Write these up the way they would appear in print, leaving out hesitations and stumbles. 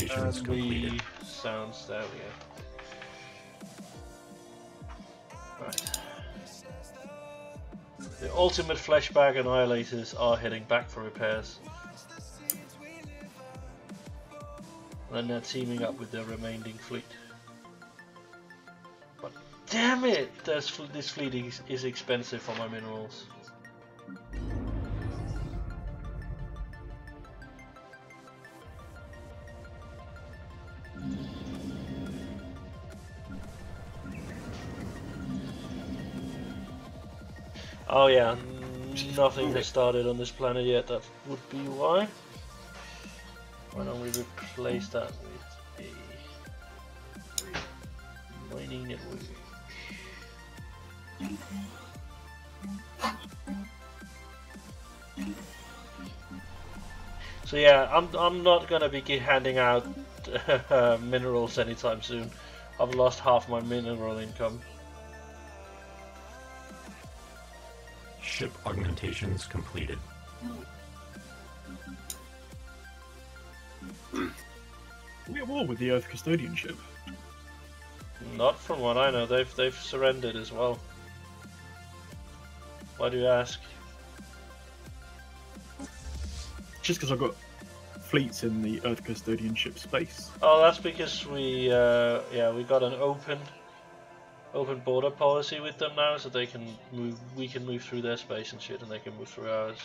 augmentations completed. Sounds, there we go. Right. The ultimate fleshbag annihilators are heading back for repairs. And they're teaming up with their remaining fleet. But damn it! This fleet is expensive for my minerals. Oh yeah, nothing has started on this planet yet, that would be why. Why don't we replace that with a mining network? So yeah, I'm not gonna be handing out minerals anytime soon. I've lost half my mineral income. Ship augmentations completed. We at war with the Earth Custodian ship. Not from what I know. They've surrendered as well. Why do you ask? Just because I've got fleets in the Earth Custodian ship space. Oh, that's because we got an open border policy with them now, so they can move. We can move through their space and shit, and they can move through ours.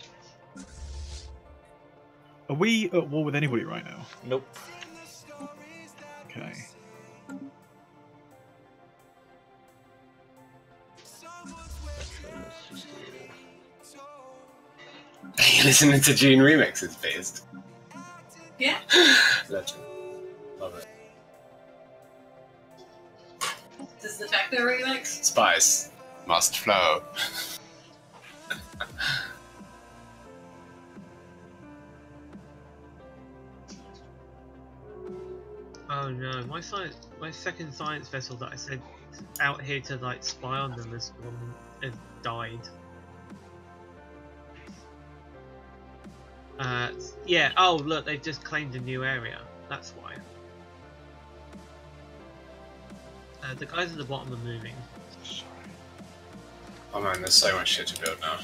Are we at war with anybody right now? Nope. Okay. Are you listening to June remixes, Beast? Yeah. Legend. Love it. Does the techno remix? Spice must flow. Oh no, my second science vessel that I sent out here to like spy on them has died. Yeah, oh look, they've just claimed a new area. That's why. The guys at the bottom are moving. Sorry. Oh man, there's so much shit to build now.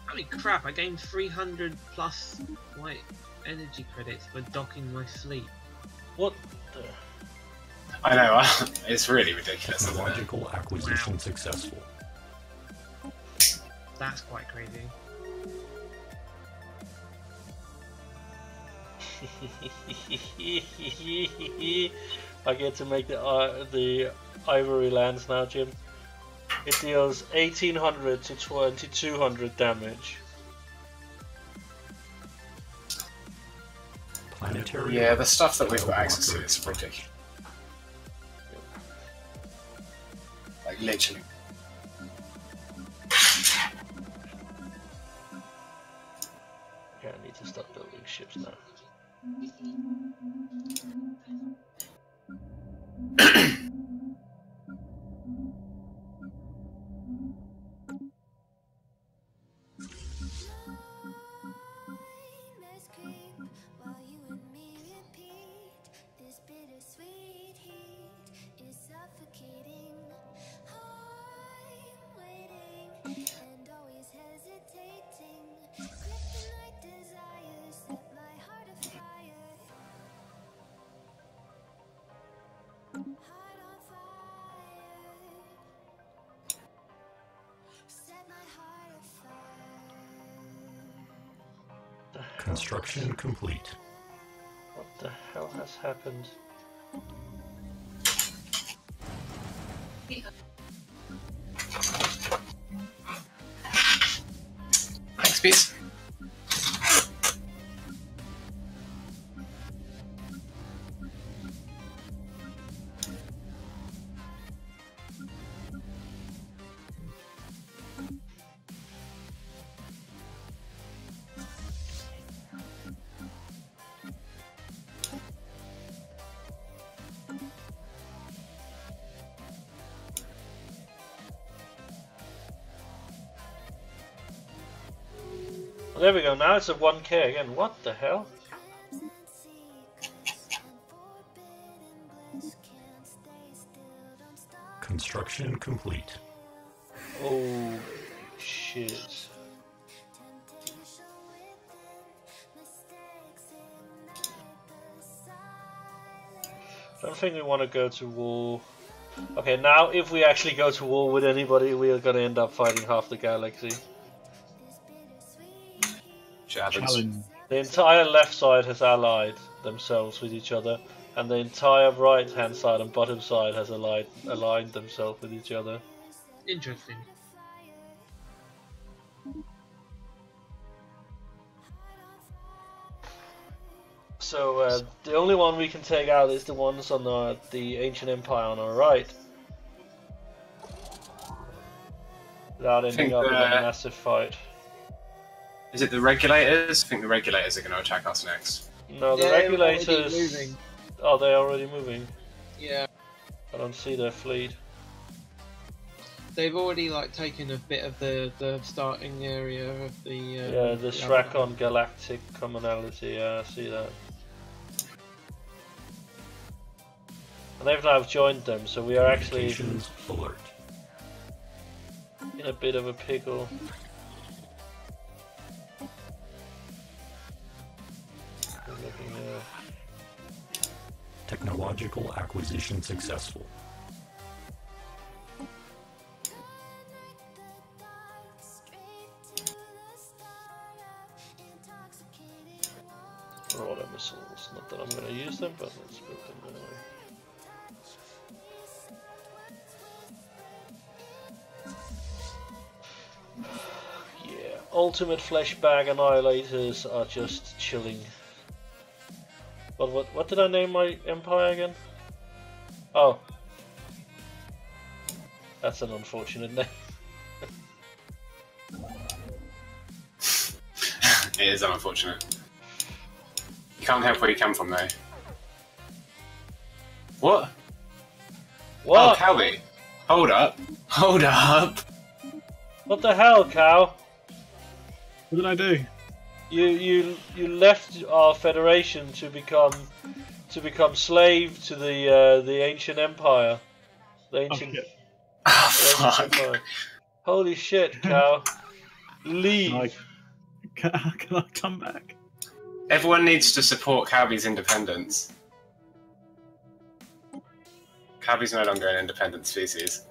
Holy crap, I gained 300 plus white energy credits for docking my fleet. What the? I know, it's really ridiculous. Technological acquisition successful. That's quite crazy. I get to make the Ivory Lands now, Jim. It deals 1800 to 2200 damage. Planetary. Yeah, the stuff that we've got access to is ridiculous. Like, literally. Yeah, I need to start building ships now. Construction complete. What the hell has happened? Thanks, Beast. Well, there we go. Now it's a 1K again. What the hell? Construction complete. Oh shit. I don't think we want to go to war. Okay, now if we actually go to war with anybody, we are going to end up fighting half the galaxy. Challenge. The entire left side has allied themselves with each other, and the entire right hand side and bottom side has aligned themselves with each other. Interesting. So the only one we can take out is the ones on the Ancient Empire on our right, without ending up in a massive fight. Is it the regulators? I think the regulators are going to attack us next. No, the Yeah, regulators. they're already moving. Oh, they're already moving. Yeah, I don't see their fleet. they've already like taken a bit of the starting area of the. Yeah, the Shracon Galactic Commonality. Yeah, I see that. And they've now joined them, so we are actually Communications alert. in a bit of a pickle. Looking here. Technological acquisition successful. Marauder missiles. Not that I'm going to use them, but let's build them anyway. Yeah, ultimate flesh bag annihilators are just chilling. But what did I name my empire again? Oh, that's an unfortunate name. It is unfortunate. You can't help where you come from, though. What? What? Oh, Calby. Hold up. Hold up. What the hell, cow? What did I do? You left our federation to become slave to the ancient empire. The ancient. shit. Oh, the ancient fuck. empire. Holy shit, cow! Leave. Can I come back? Everyone needs to support Calby's independence. Calby's no longer an independent species.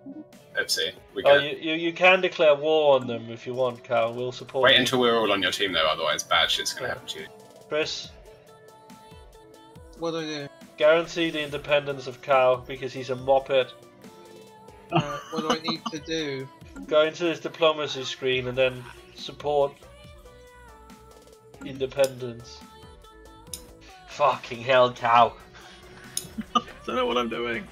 Oopsie. We Oh, get you can declare war on them if you want, cow. We'll support. Wait you. until we're all on your team, though, otherwise bad shit's gonna happen to you. Chris, What do I do? guarantee the independence of cow because he's a moped. What do I need to do? Go into this diplomacy screen and then support independence. Fucking hell, cow! I don't know what I'm doing.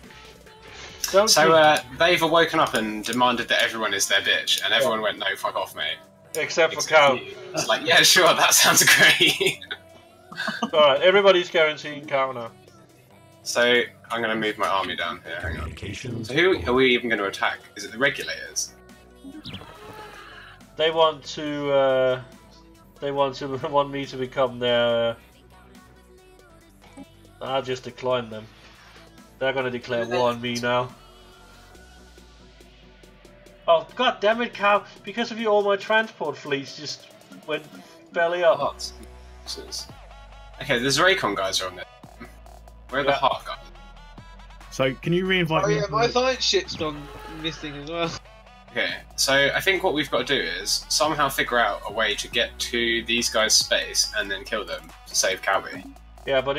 Don't So you- they've awoken up and demanded that everyone is their bitch, and everyone went, "No, fuck off, mate." except for cow. you. It's like, yeah, sure, that sounds great. Alright, everybody's guaranteeing cow now. So I'm gonna move my army down here. Hang on. Communications. So who are we even going to attack? Is it the regulators? They want to. Want me to become their. I'll just decline them. They're gonna declare war on me now. Oh god damn it, cow! Because of you, all my transport fleets just went belly up. Oh, okay, the Raycon guys are on there. Where are the Yeah. Heart guys? So can you re-invite Oh me? yeah, my science ship's gone missing as well. Okay, so I think what we've got to do is somehow figure out a way to get to these guys' space and then kill them to save Calby. Yeah, but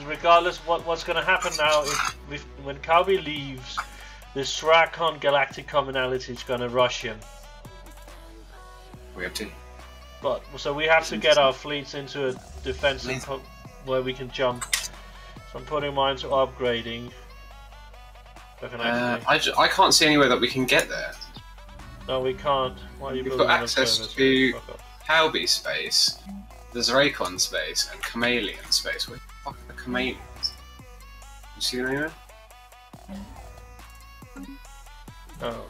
regardless what's gonna happen now, when Calby leaves, the Shracon Galactic Commonality is gonna rush him. We have to. But so we have to get our fleets into a defensive where we can jump. So I'm putting mine to upgrading. I can actually. I can't see anywhere that we can get there. No, we can't. Why are you We've building got an access observatory? to- Fuck off. Calby space, there's Raycon space, and Chameleon space. Where the fuck are the Chameleons? You see them anywhere? Oh.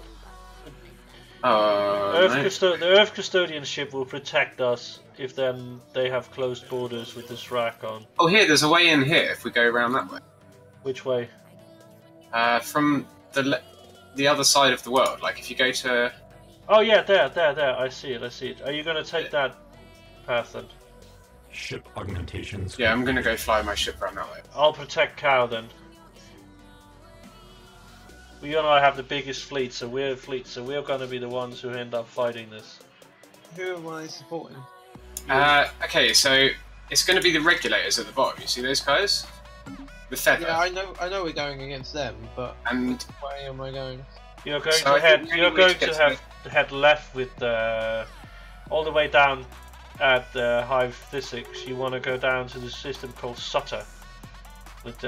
No. The Earth Custodian ship will protect us if then they have closed borders with this rack on. Oh, there's a way in here if we go around that way. Which way? From the other side of the world. Like if you go to. Oh yeah, there. I see it. Are you going to take that path then? Ship augmentations. Yeah, I'm going to go fly my ship around that way. I'll protect Cow then. You and I have the biggest fleet, so we're going to be the ones who end up fighting this. Who am I supporting? Okay, so it's going to be the regulators at the bottom. You see those guys? The feather. Yeah, I know we're going against them, but and which way am I going? You're going to head. You're going to head left with all the way down at Hive Physics. You want to go down to the system called Sutter with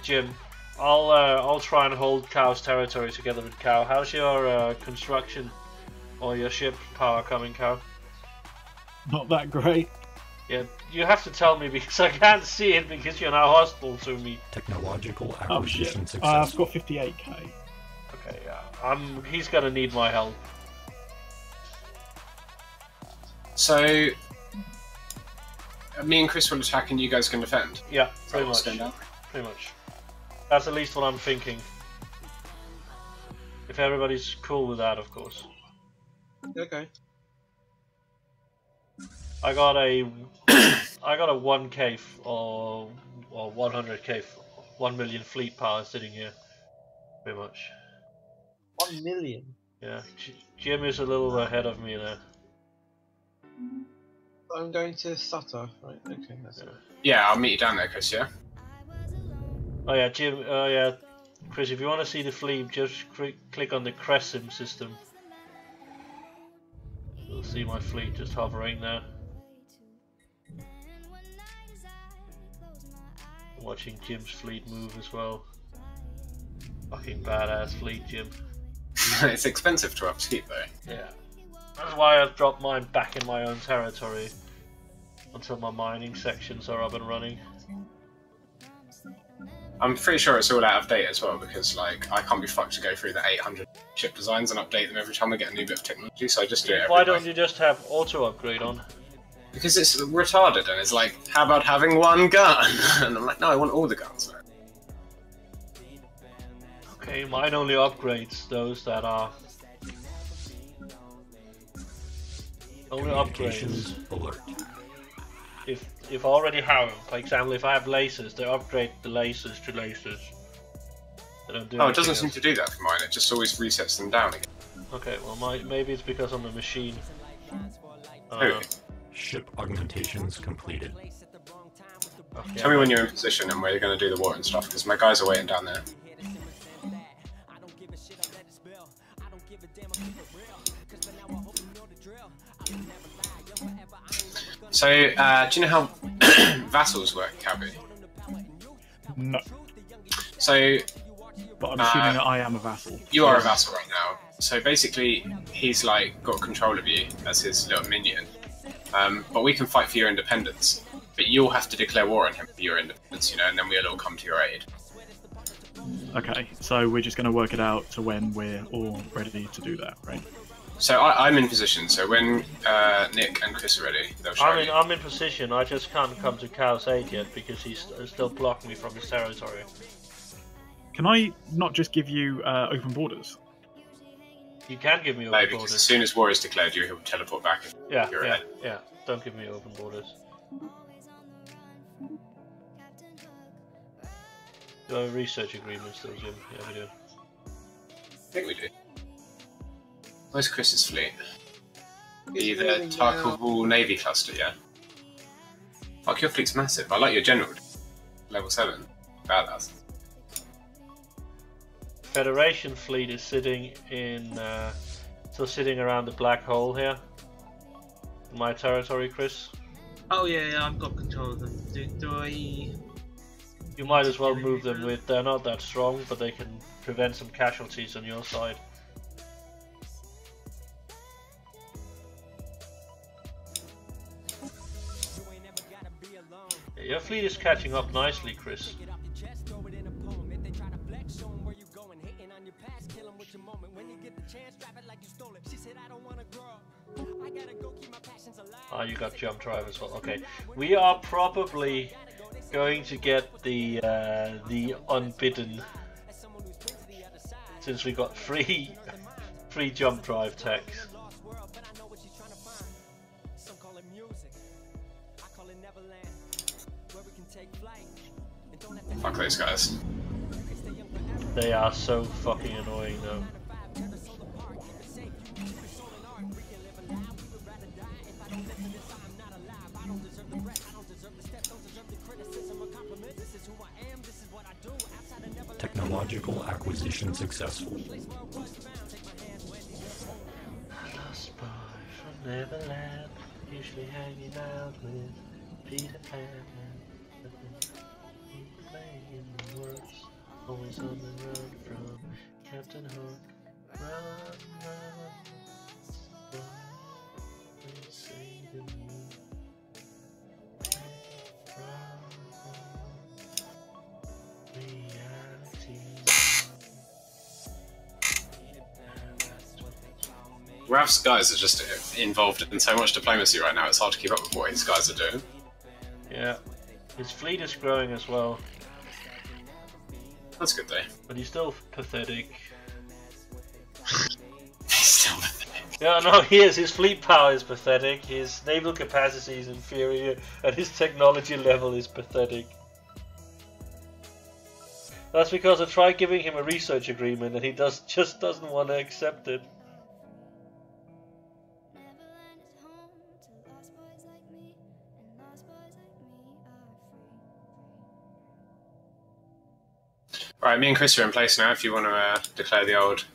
Jim. I'll try and hold Cow's territory together with Cow. How's your construction or your ship power coming, Cow? Not that great. Yeah, you have to tell me because I can't see it because you're now hostile to me. Technological Oh shit! acquisition successful. I've got 58k. Okay, yeah. He's gonna need my help. So me and Chris will attack, and you guys can defend. Yeah, pretty Right, much. stand up. Pretty much. That's at least what I'm thinking. If everybody's cool with that, of course. Okay. I got a 1k or 100k, 1 million fleet power sitting here, pretty much. 1 million. Yeah, Jim is a little ahead of me there. I'm going to Sutter, right? Okay, that's it. Yeah, I'll meet you down there, Chris. Yeah. Oh yeah, Jim. Oh yeah, Chris. If you want to see the fleet, just click on the Crescent system. You'll see my fleet just hovering there. Watching Jim's fleet move as well. Fucking badass fleet, Jim. It's expensive to upkeep though. Yeah. That's why I've dropped mine back in my own territory until my mining sections are up and running. I'm pretty sure it's all out of date as well because like I can't be fucked to go through the 800 ship designs and update them every time I get a new bit of technology, so I just do it every Why night. don't you just have auto upgrade on? Because it's retarded and it's like, how about having one gun? And I'm like, no, I want all the guns. Okay, mine only upgrades those that are only upgrades. Communications alert. If I already have them, for example, if I have lasers, they upgrade the lasers to lasers. They don't do Oh, it doesn't anything seem to do that for mine. It just always resets them down again. else. Okay, well, maybe it's because I'm a machine. Oh. Ship augmentations completed. Okay, Tell me when you're in position and where you're going to do the war and stuff, because my guys are waiting down there. So, do you know how vassals work, Cabby? No, So, but I'm assuming that I am a vassal. you are a vassal right now. So basically, he's like got control of you as his little minion. But we can fight for your independence. But you'll have to declare war on him for your independence, you know, and then we'll all come to your aid. Okay, so we're just going to work it out to when we're all ready to do that, right? So I'm in position. So when Nick and Chris are ready, they'll show you. I'm in position. I just can't come to Cow's aid yet because he's still blocking me from his territory. Can I not just give you open borders? You can give me No, open because borders. as soon as war is declared, you will teleport back. Yeah, You're yeah, ahead. yeah. Don't give me open borders. Do I have research agreements still, Jim? Yeah, we do. I think we do. Where's Chris's fleet? He's The moving now. Tarkov Navy cluster, yeah? Fuck, your fleet's massive. I like your general. Level 7. Badass. Federation fleet is sitting in, still sitting around the black hole here. In my territory, Chris. Oh yeah, I've got control of them. Do I? You might as well move them with. They're not that strong, but they can prevent some casualties on your side. Yeah, your fleet is catching up nicely, Chris. Oh, you got jump drive as well. Okay, we are probably going to get the unbidden, since we got free jump drive techs. Fuck those guys. They are so fucking annoying though. Technological acquisition successful. Lost boy from Neverland, usually hanging out with Peter Pan. Playing the words, always on the run from Captain Hook. Run, run, run, saving you. Rav's guys are just involved in so much diplomacy right now, it's hard to keep up with what his guys are doing. Yeah. His fleet is growing as well. That's good though. But he's still pathetic. He's still pathetic. Yeah, no, he is. His fleet power is pathetic, his naval capacity is inferior, and his technology level is pathetic. That's because I tried giving him a research agreement and he just doesn't want to accept it. Right, me and Chris are in place now if you want to declare the old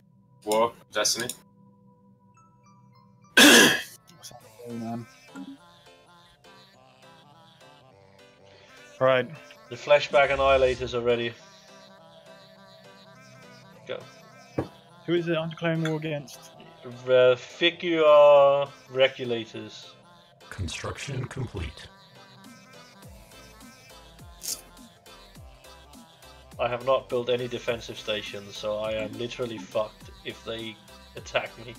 war of Destiny. Man. Right. The flashback annihilators are ready. Go. Who is it I'm declaring war against? Figure regulators. Construction complete. I have not built any defensive stations, so I am literally fucked if they attack me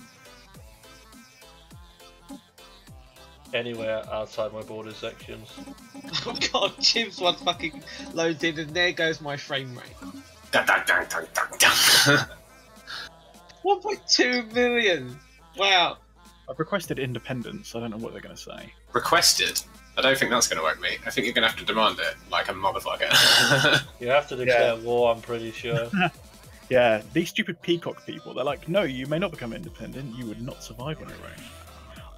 anywhere outside my border sections. Oh god, Jim's one fucking loads in and there goes my frame rate. 1.2 million! Wow. I've requested independence. I don't know what they're going to say. Requested? I don't think that's going to work, mate. I think you're going to have to demand it, like a motherfucker. You have to declare war, I'm pretty sure. Yeah, these stupid peacock people, they're like, no, you may not become independent, you would not survive on your own.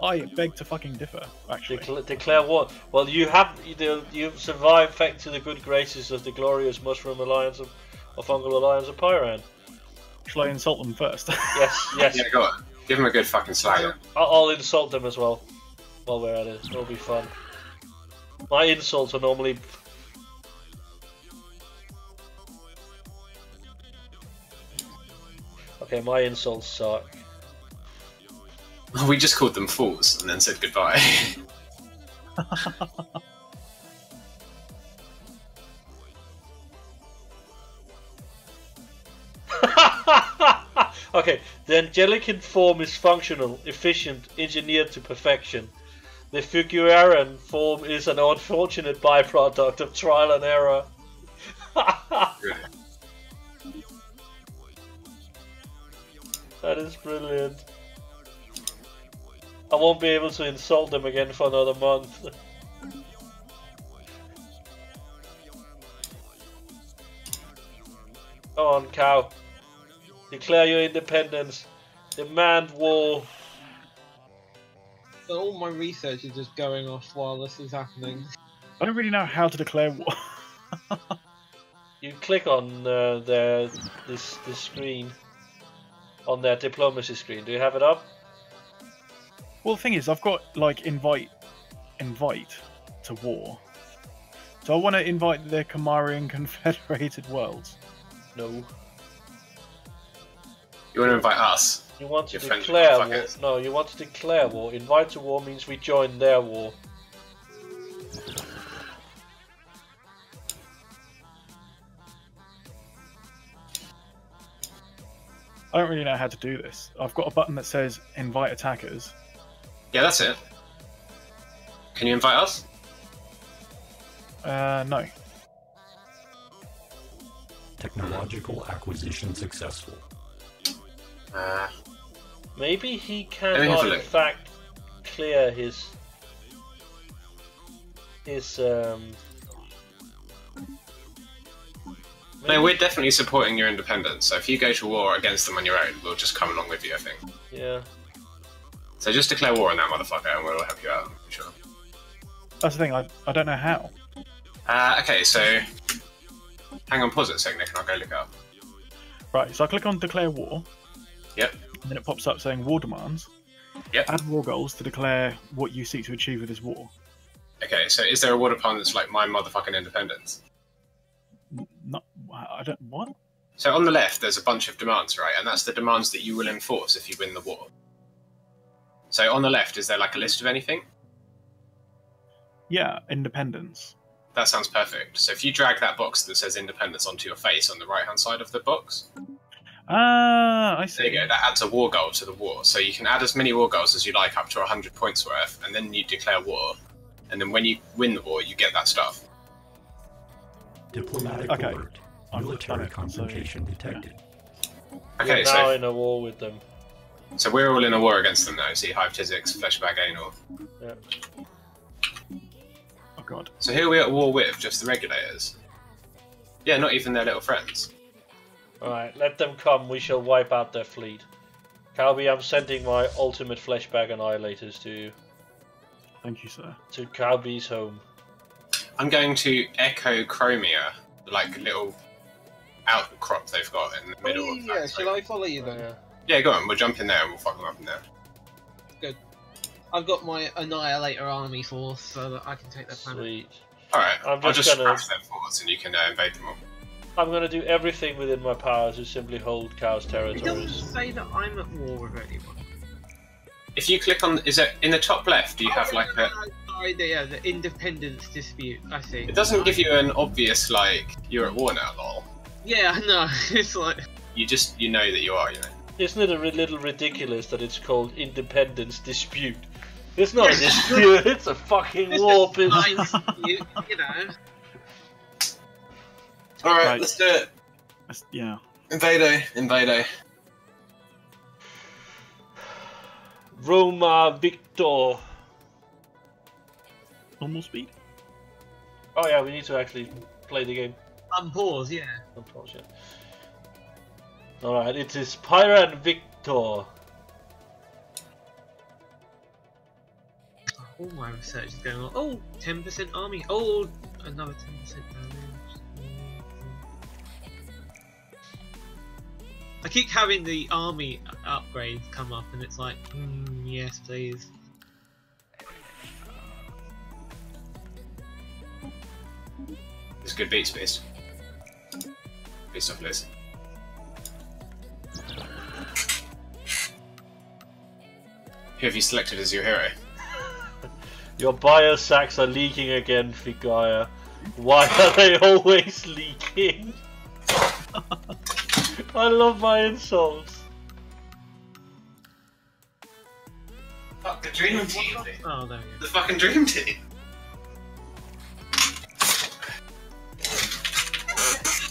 I beg to fucking differ, actually. Declare war. Well, you've survived thanks to the good graces of the glorious mushroom alliance of fungal alliance of Pyran. Shall I insult them first? Yes, yes. Yeah, go on. Give him a good fucking slag. I'll insult them as well while we're at it. It'll be fun. My insults are normally... Okay, my insults suck. We just called them fools and then said goodbye. Okay, the angelican form is functional, efficient, engineered to perfection. The Figueran form is an unfortunate byproduct of trial and error. That is brilliant. I won't be able to insult them again for another month. Go on, cow. Declare your independence. Demand war. So all my research is just going off while this is happening. I don't really know how to declare war. You click on this screen, on their diplomacy screen. Do you have it up? Well, the thing is, I've got, like, invite to war. So I want to invite the Camarian Confederated Worlds. No. You want to invite us? You want to Your friendly declare war. motherfuckers. No, you want to declare war. Invite to war means we join their war. I don't really know how to do this. I've got a button that says invite attackers. Yeah, that's it. Can you invite us? No. Technological acquisition successful. Maybe he Let me cannot, have a in look. fact, clear his No, we're definitely supporting your independence. So if you go to war against them on your own, we'll just come along with you, I think. Yeah. So just declare war on that motherfucker and we'll help you out, I'm sure. That's the thing. I don't know how. Okay, so hang on, pause it a second, Nick, and I'll go look it up. Right. So I click on declare war. Yep. And then it pops up saying war demands. Yep. Add war goals to declare what you seek to achieve with this war. Okay, so is there a war upon that's like my motherfucking independence? Not. I don't. What? So on the left, there's a bunch of demands, right? And that's the demands that you will enforce if you win the war. So on the left, is there like a list of anything? Yeah. Independence. That sounds perfect. So if you drag that box that says independence onto your face on the right-hand side of the box, Ah, I see. there you go. That adds a war goal to the war. So you can add as many war goals as you like, up to 100 points worth, and then you declare war. And then when you win the war, you get that stuff. Diplomatic Okay. alert. I've Military done it, confrontation so, detected. Okay, We're now so in a war with them. we're all in a war against them now. See, Hive Tizzix, Fleshbag Anal. Yeah. Oh god. So who are we at war with? Just the regulators? Yeah, not even their little friends. Alright, let them come, we shall wipe out their fleet. Calby, I'm sending my ultimate fleshbag annihilators to you. Thank you, sir. To Calby's home. I'm going to echo Chromia, like little outcrop they've got in the middle of that. Shall I follow you then? Yeah. Yeah, go on, we'll jump in there and we'll fuck them up in there. Good. I've got my Annihilator army force so that I can take their planet. Sweet. Alright, I'm I'll just just gonna- crash their forts and you can invade them all. I'm gonna do everything within my power to simply hold Cow's It doesn't territories. say that I'm at war with anyone. If you click on, is it in the top left, do you have like a... Sorry, the independence dispute, I see. It doesn't give you an obvious, like, you're at war now, lol. Yeah, no, it's like... You know that you are, you know. Isn't it a little ridiculous that it's called independence dispute? It's not a dispute, it's a fucking It's war, just a bitch. dispute, you know. Alright, Right. let's do it. Yeah. Invado. Roma Victor. Normal speed. Oh yeah, we need to actually play the game. Unpause, yeah. Unfortunately. Alright, it is Pyran Victor. All my research is going on. Oh, 10% army. Oh, another 10% damage. I keep having the army upgrades come up, and it's like, yes, please. It's good beats, Beast. Beast of Liz. Who have you selected as your hero? Your biosacks are leaking again, Figaya. Why are they always leaking? I love my insults. Fuck, the Dream Team! Oh, there we The fucking Dream Team!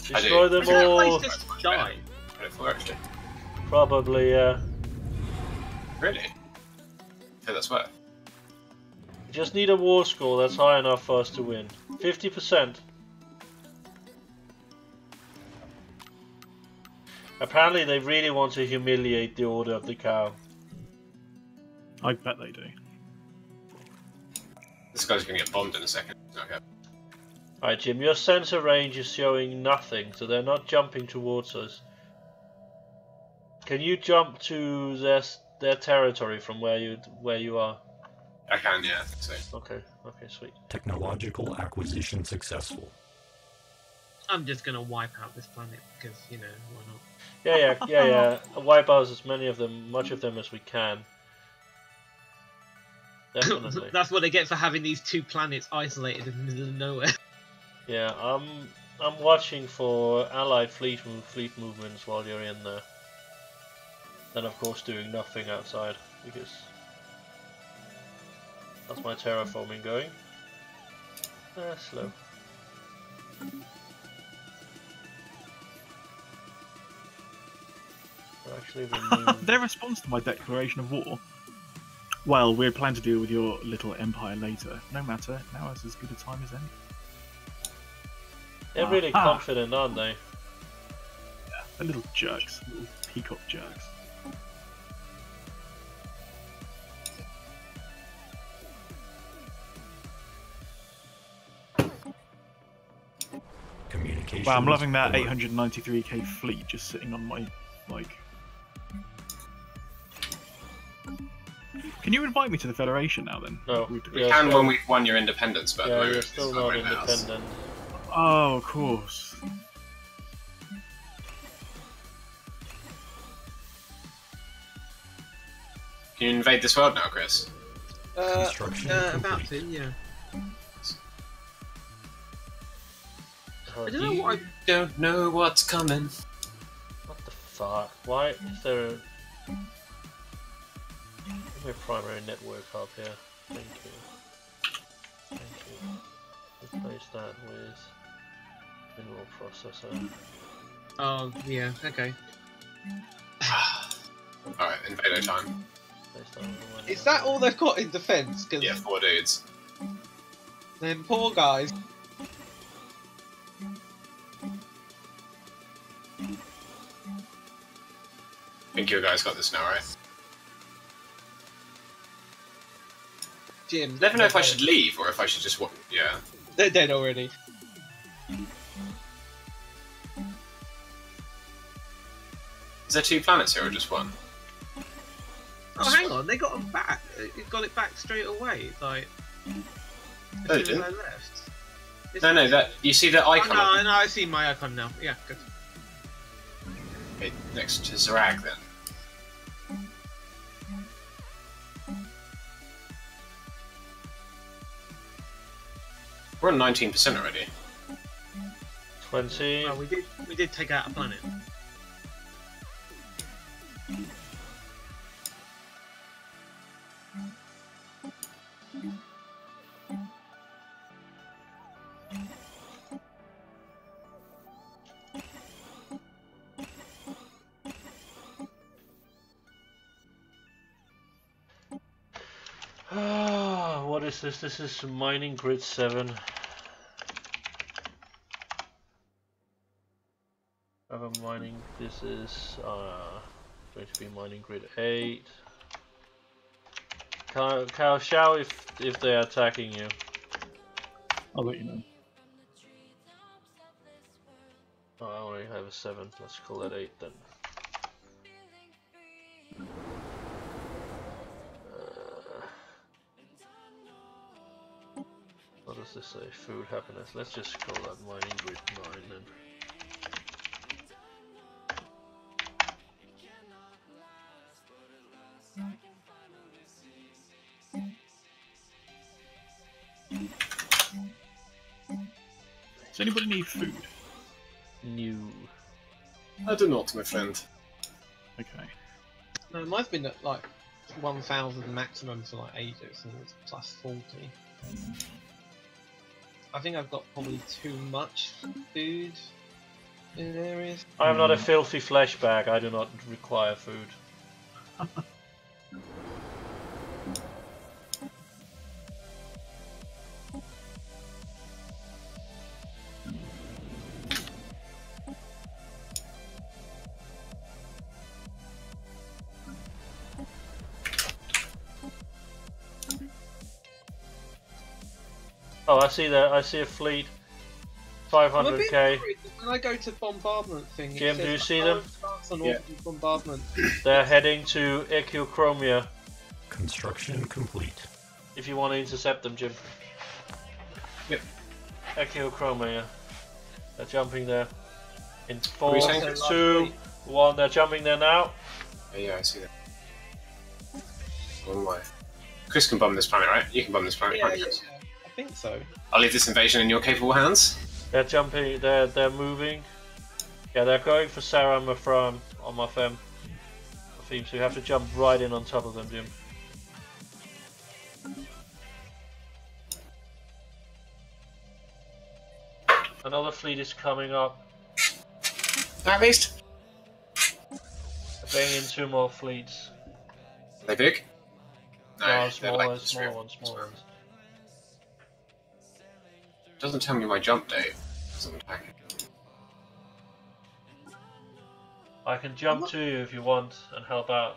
Destroy them go. all. That place just died. Put it for actually. Probably, yeah. Really? I think that's worth. Just need a war score that's high enough for us to win. 50%. Apparently they really want to humiliate the Order of the Cow. I bet they do. This guy's gonna get bombed in a second. Okay. Alright Jim, your sensor range is showing nothing, so they're not jumping towards us. Can you jump to their territory from where you are? I can, yeah, I think so. Okay, sweet. Technological acquisition successful. I'm just gonna wipe out this planet because, you know, why not? Yeah. Wipe out as much of them as we can. Definitely. That's what they get for having these two planets isolated in the middle of nowhere. Yeah, I'm watching for allied fleet movements while you're in there. Then of course doing nothing outside, because that's my terraforming going. Slow. Actually Their response to my declaration of war. Well, we're planning to deal with your little empire later. No matter, now is as good a time as any. They're really confident, aren't they? Yeah, they're little jerks, little peacock jerks. Communication. Wow, I'm loving that 893k fleet just sitting on my, like... Can you invite me to the Federation now, then? No. We can when we've won your independence, but yeah, you're still not independent. Oh, of course. Can you invade this world now, Chris? Construction about to, yeah. Oh, I don't know what I... Don't know what's coming. What the fuck? Why is there a primary network hub here? Thank you. Thank you. Replace that with mineral processor. Oh, yeah, okay. Alright, invader time. Replace that with one Is that all they've got in defence? Yeah, 4 dudes. Them poor guys. I think you guys got this now, right? Jim. I never know if I should leave or if I should just walk. Yeah. They're dead already. Is there 2 planets here or just 1? Oh, hang on, they got them back. It got it back straight away. Like, as Oh, soon as didn't? I left. No, that you see the icon. Oh, no, I see my icon now. Yeah, good. Okay, next to Zerag then. We're on 19% already. 20. Well, we did take out a planet. What is this? This is mining grid 7. Other mining. This is going to be mining grid 8. Cal, shout if they are attacking you. I'll let you know. Oh, I only have a 7. Let's call that 8 then. What does this say? Food happiness. Let's just call that mining grid 9 then. Does anybody need food? New. I do not, my friend. Okay. No, mine's been at like 1,000 maximum for like ages, and it's plus 40. I think I've got probably too much food in areas. I am not a filthy flesh bag. I do not require food. Oh, I see that. I see a fleet. I'm a bit 500k. worried when I go to bombardment thing. Jim, do you see them? Yeah. Bombardment. They're heading to Echochromia. Construction complete. If you want to intercept them, Jim. Yep. Echochromia. They're jumping there. In What are 4, you saying? 2, 1. They're jumping there now. Yeah, I see that. One way. Chris can bomb this planet, right? You can bomb this planet, Yeah, can't you, yeah, Chris? I think so. I'll leave this invasion in your capable hands. They're jumping. They're moving. Yeah, they're going for Sarah on my fem. I theme, so you have to jump right in on top of them, Jim. Another fleet is coming up. At least. Bringing in 2 more fleets. Are they big? No, they're small like ones, small ones, small ones. Doesn't tell me my jump date. Doesn't attack it. I can jump to you if you want and help out.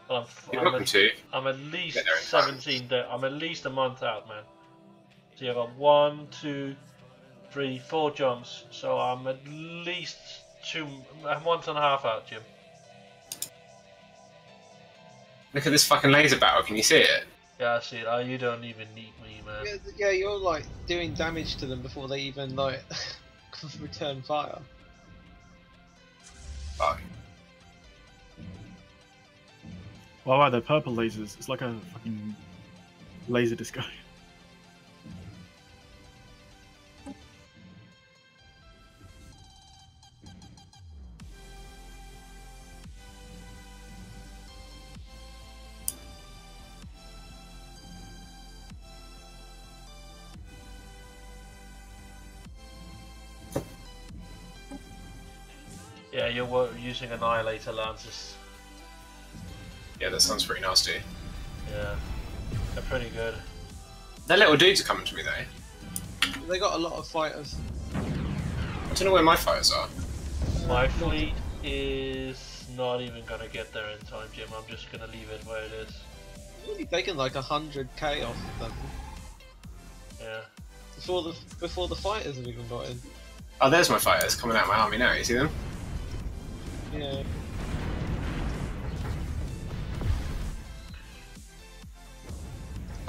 But You're welcome to. I'm at least Get there in time. 17 days. I'm at least a month out, man. So you've got 1, 2, 3, 4 jumps. So I'm at least a month and a half out, Jim. Look at this fucking laser battle, can you see it? Yeah, I see it. Oh, you don't even need me, man. Yeah, you're like doing damage to them before they even like return fire. Fuck. Wow, they're purple lasers. It's like a fucking laser disco. Yeah, you're using Annihilator Lances. Yeah, that sounds pretty nasty. Yeah, they're pretty good. Their little dudes are coming to me though. They got a lot of fighters. I don't know where my fighters are. My fleet is not even gonna get there in time, Jim. I'm just gonna leave it where it is. Really taken like 100k off of them Yeah. before the fighters have even got in. Oh, there's my fighters coming out of my army now. You see them? Yeah.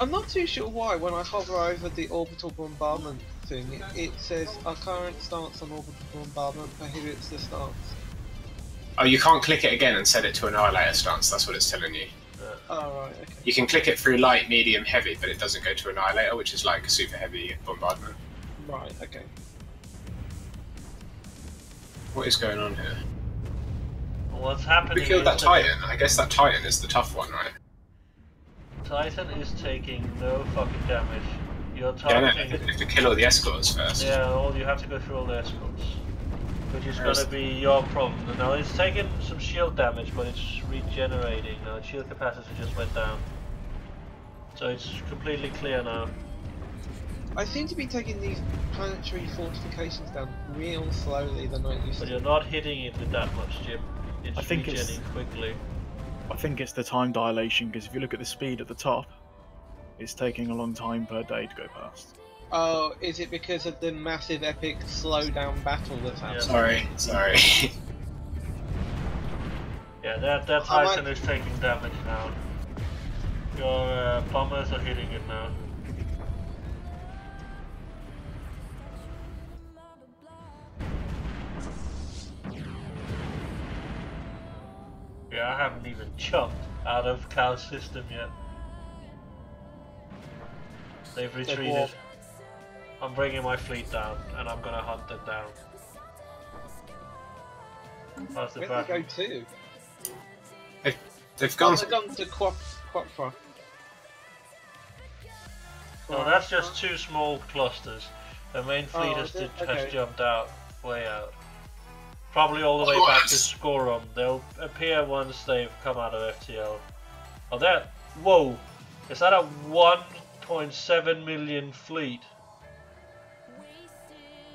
I'm not too sure why when I hover over the orbital bombardment thing, it says our current stance on orbital bombardment prohibits the stance. Oh, you can't click it again and set it to Annihilator stance. That's what it's telling you. Oh right, okay. You can click it through light, medium, heavy, but it doesn't go to Annihilator, which is like a super heavy bombardment. Right, okay. What is going on here? What's happening? We killed is that Titan. I guess that Titan is the tough one, right? Titan is taking no fucking damage. You're Yeah, no, targeting. you have to kill all the escorts first. Yeah, you have to go through all the escorts, which is gonna be your problem. Now it's taking some shield damage, but it's regenerating. Now its shield capacity just went down, so it's completely clear now. I seem to be taking these planetary fortifications down real slowly than I used But to. you're not hitting it with that much, Jim. It's I think it's- regenerating quickly. I think it's the time dilation, because if you look at the speed at the top, it's taking a long time per day to go past. Oh, is it because of the massive epic slowdown battle that's happening? Sorry. Yeah, that Titan is taking damage now. Your bombers are hitting it now. Yeah, I haven't even jumped out of Cow's system yet. They've retreated. I'm bringing my fleet down, and I'm gonna hunt them down. How's the Where back? did they go to? They've gone. They've gone to Quapra. No, that's just 2 small clusters. The main fleet Oh, has is it? Okay. jumped out, way out. Probably all the way back to Skorum. They'll appear once they've come out of FTL. Oh, that. Whoa! Is that a 1.7 million fleet?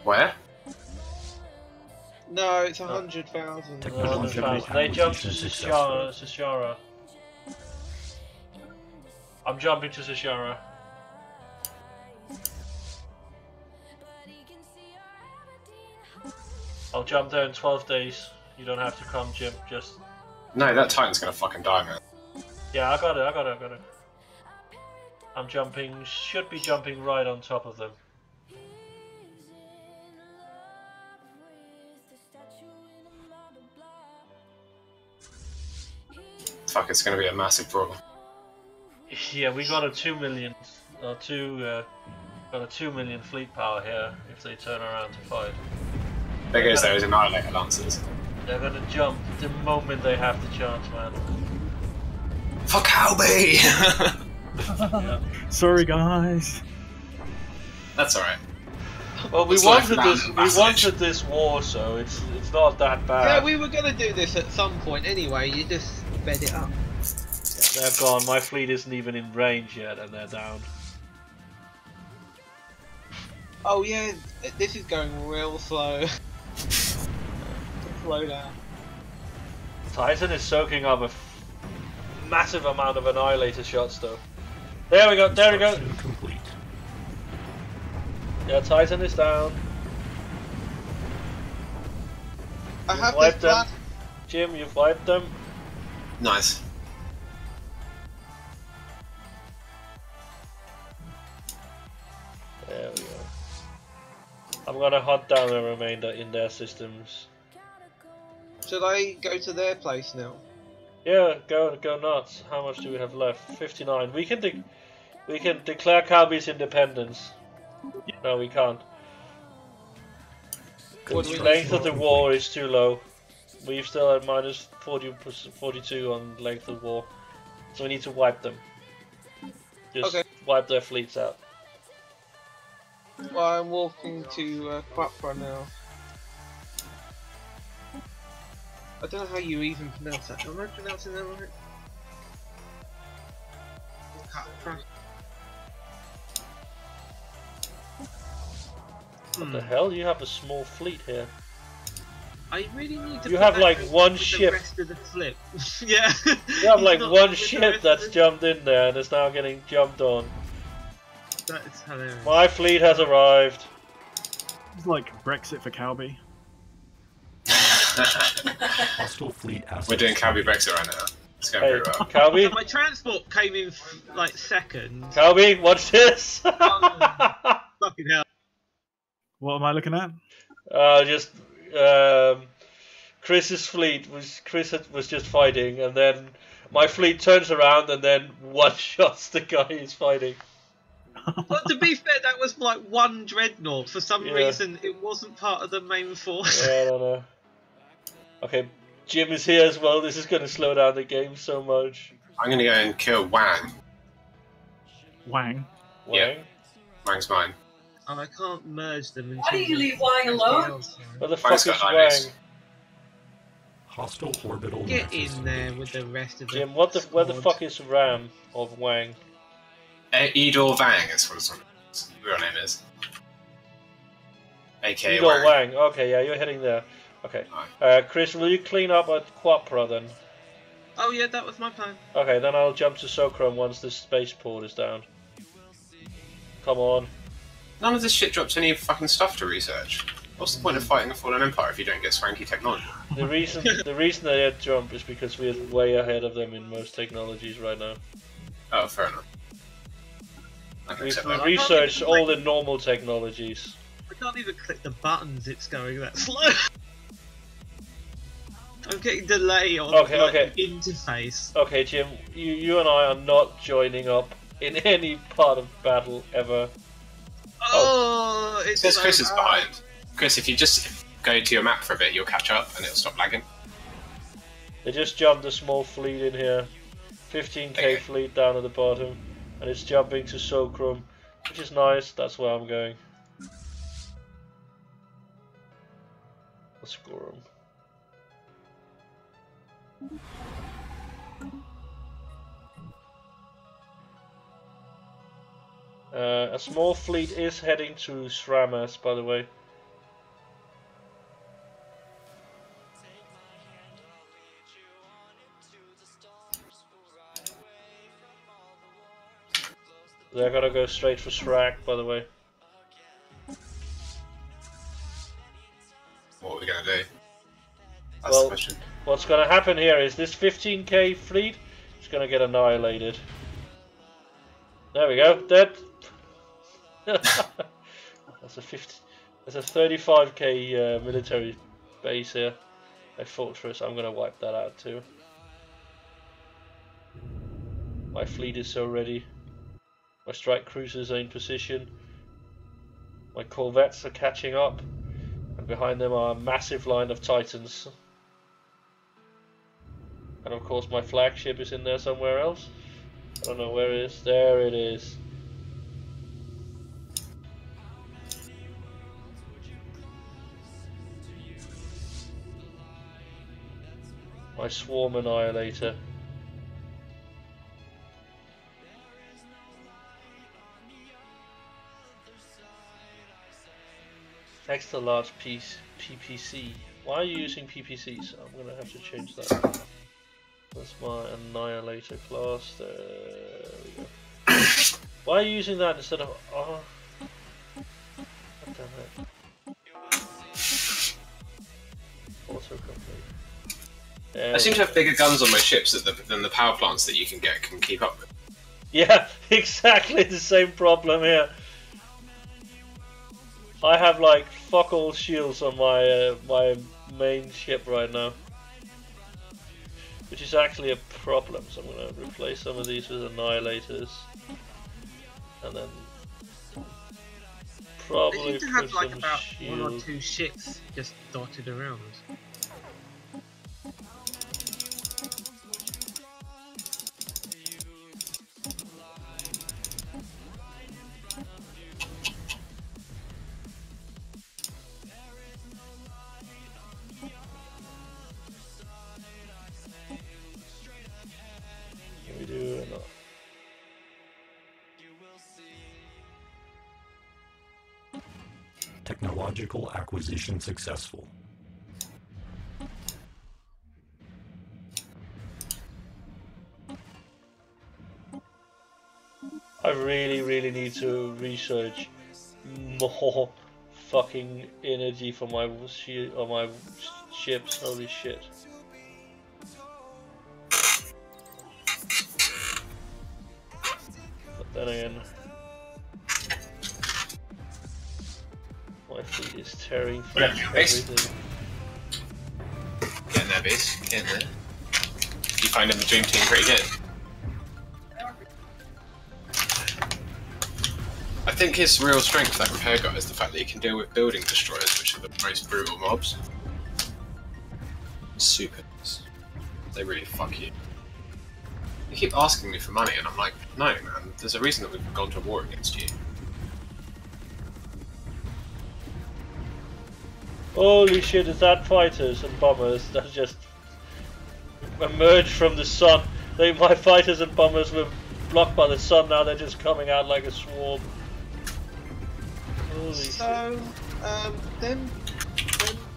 Where? No, it's 100,000. They jumped to Sishara. I'm jumping to Sishara. I'll jump there in 12 days. You don't have to come, Jim. Just... No, that Titan's gonna fucking die, man. Yeah, I got it. I'm jumping, should be jumping right on top of them. Fuck, it's gonna be a massive problem. Yeah, we got a 2 million, got a 2 million fleet power here if they turn around to fight. There goes those Annihilator Lancers. They're gonna jump the moment they have the chance, man. Fuck Halby! Yeah. Sorry, guys. That's alright. Well, we It's like wanted that this. We passage. wanted this war, so it's not that bad. Yeah, we were gonna do this at some point anyway. You just sped it up. Yeah, they're gone. My fleet isn't even in range yet, and they're down. Oh yeah, this is going real slow. Slow down. Titan is soaking up a massive amount of annihilator shots, though. There we go. There we go. Construction complete. Yeah, Titan is down. I have this Wiped them. plan. Jim, you've wiped them. Nice. There we go. I'm gonna hunt down the remainder in their systems. Should I go to their place now? Yeah, go nuts. How much do we have left? 59. We can declare Kalbi's independence. No, we can't. What do we The length of the war is too low. We've still at minus 42 on length of war, so we need to wipe them. Just Okay. wipe their fleets out. Well, I'm walking to Quapra now. I don't know how you even pronounce that. Am I pronouncing that right? Quapra. What the hell? You have a small fleet here. I really need to. You put have that like with one the ship. rest of the flip. Yeah. You have like He's not one with the ship rest of that's the- jumped in there and is now getting jumped on. That is hilarious. My fleet has arrived. It's like Brexit for Calby. Hostile fleet assets. We're doing Calby Brexit right now. It's going Hey, pretty well. Calby, My transport came in like second. Calby, watch this. Fucking hell. What am I looking at? Just Chris's fleet was just fighting, and then my fleet turns around and then one shots the guy he's fighting. But to be fair, that was like one dreadnought. For some Yeah. reason, it wasn't part of the main force. Yeah, I don't know. Okay, Jim is here as well. This is going to slow down the game so much. I'm gonna go and kill Wang. Wang. Yeah. Wang? Wang's mine. And I can't merge them. Why do you leave Wang alone? Where the Wang's fuck is got Wang? eyes. Hostile orbital Get nexus in there engaged. with the rest of the. Jim, where the squad. fuck is Ram of Wang? Edor Vang is what his real name is. AKA Igor Wang. Wang. Okay, yeah, you're heading there. Okay. Chris, will you clean up at Quapra then? Oh yeah, that was my plan. Okay, then I'll jump to Sokrom once this spaceport is down. Come on. None of this shit drops any fucking stuff to research. What's the point of fighting a fallen empire if you don't get swanky technology? The reason they had jump is because we're way ahead of them in most technologies right now. Oh, fair enough. I can We've accept that. researched all the normal technologies. I can't even click the buttons. It's going that slow. I'm getting delay on Okay. the interface. Okay, Jim, you and I are not joining up in any part of battle ever. Oh, it's Says so Chris is bad. behind. Chris, if you just go to your map for a bit, you'll catch up and it'll stop lagging. They just jumped a small fleet in here. 15k Okay. fleet down at the bottom. And it's jumping to Sokrom, which is nice. That's where I'm going. Let's score them. A small fleet is heading to Sramas, by the way. They're gonna go straight for Srak, by the way. What are we gonna do? That's Well- the question. What's gonna happen here is this 15k fleet is gonna get annihilated. There we go, dead. That's a 35k military base here. A fortress. I'm gonna wipe that out too. My fleet is so ready. My strike cruisers are in position. My corvettes are catching up, and behind them are a massive line of Titans. And of course my flagship is in there somewhere else. I don't know where it is. There it is. My swarm annihilator. Extra large piece PPC. Why are you using PPCs? I'm gonna have to change that. That's my annihilator class. There we go. Why are you using that instead of God damn it. Autocomplete. I seem to have bigger guns on my ships than the power plants that you can keep up with. Yeah, exactly the same problem here. I have like fuck all shields on my my main ship right now, which is actually a problem. So I'm gonna replace some of these with annihilators, and then probably They seem to put have like some about shields. 1 or 2 ships just dotted around. Can we do or not? Technological acquisition successful. I really need to research more fucking energy for my shield or my ships. Holy shit. But then again, my fleet is tearing through everything. Get in there, base. Get in there. You find in the Dream Team pretty good. I think his real strength, that repair guy, is the fact that he can deal with building destroyers, which are the most brutal mobs. Super nice. They really fuck you. You keep asking me for money, and I'm like, no, man. There's a reason that we've gone to war against you. Holy shit, is that fighters and bombers that just emerged from the sun? My fighters and bombers were blocked by the sun, now they're just coming out like a swarm. Holy shit. So, them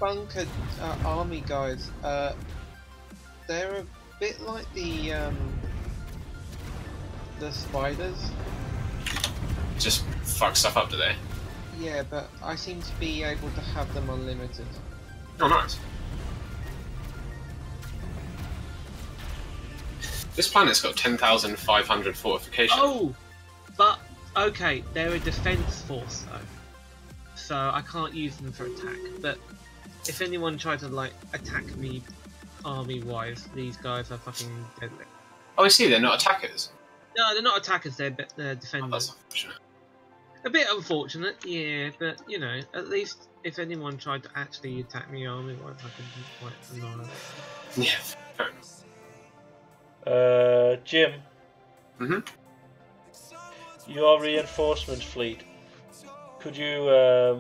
bunkered army guys, they're a bit like the spiders. Just fuck stuff up, do they? Yeah, but I seem to be able to have them unlimited. Oh, nice. This planet's got 10,500 fortifications. Oh! But, okay, they're a defense force though. So I can't use them for attack. But if anyone tried to, like, attack me army-wise, these guys are fucking deadly. Oh, I see, they're not attackers. No, they're not attackers, they're Oh, defenders. that's unfortunate. A bit unfortunate, yeah, but, you know, at least if anyone tried to actually attack me army-wise, I could quite annihilate. Yeah, fair enough. Jim, Mm-hmm. your reinforcement fleet, could you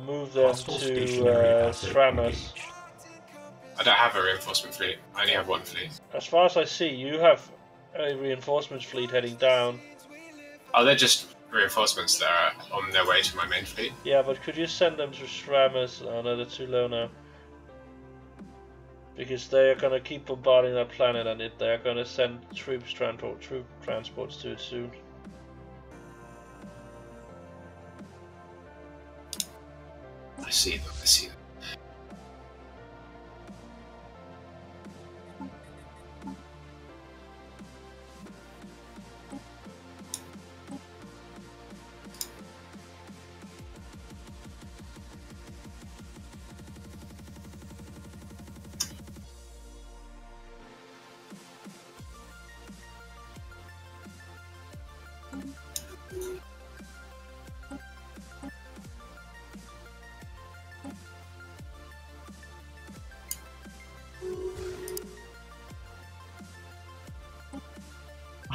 move them Hostile to stationary asset Stramus? engaged. I don't have a reinforcement fleet. I only have one fleet. As far as I see, you have a reinforcement fleet heading down. Oh, they're just reinforcements that are on their way to my main fleet. Yeah, but could you send them to Stramus? Oh no, they're too low now. Because they are gonna keep bombarding that planet, and they are gonna send troop transports to it soon. I see them, I see them.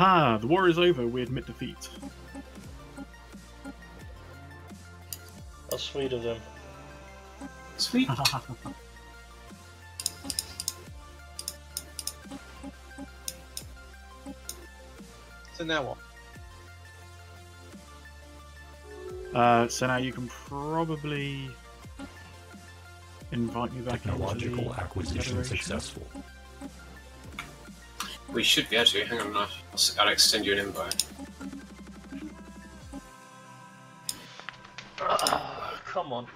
Ah, the war is over. We admit defeat. How sweet of them. Sweet. So now what? So now you can probably invite me back into Technological the acquisition Federation. successful. We should be able to. Hang on, I'll extend you an invite. Come on.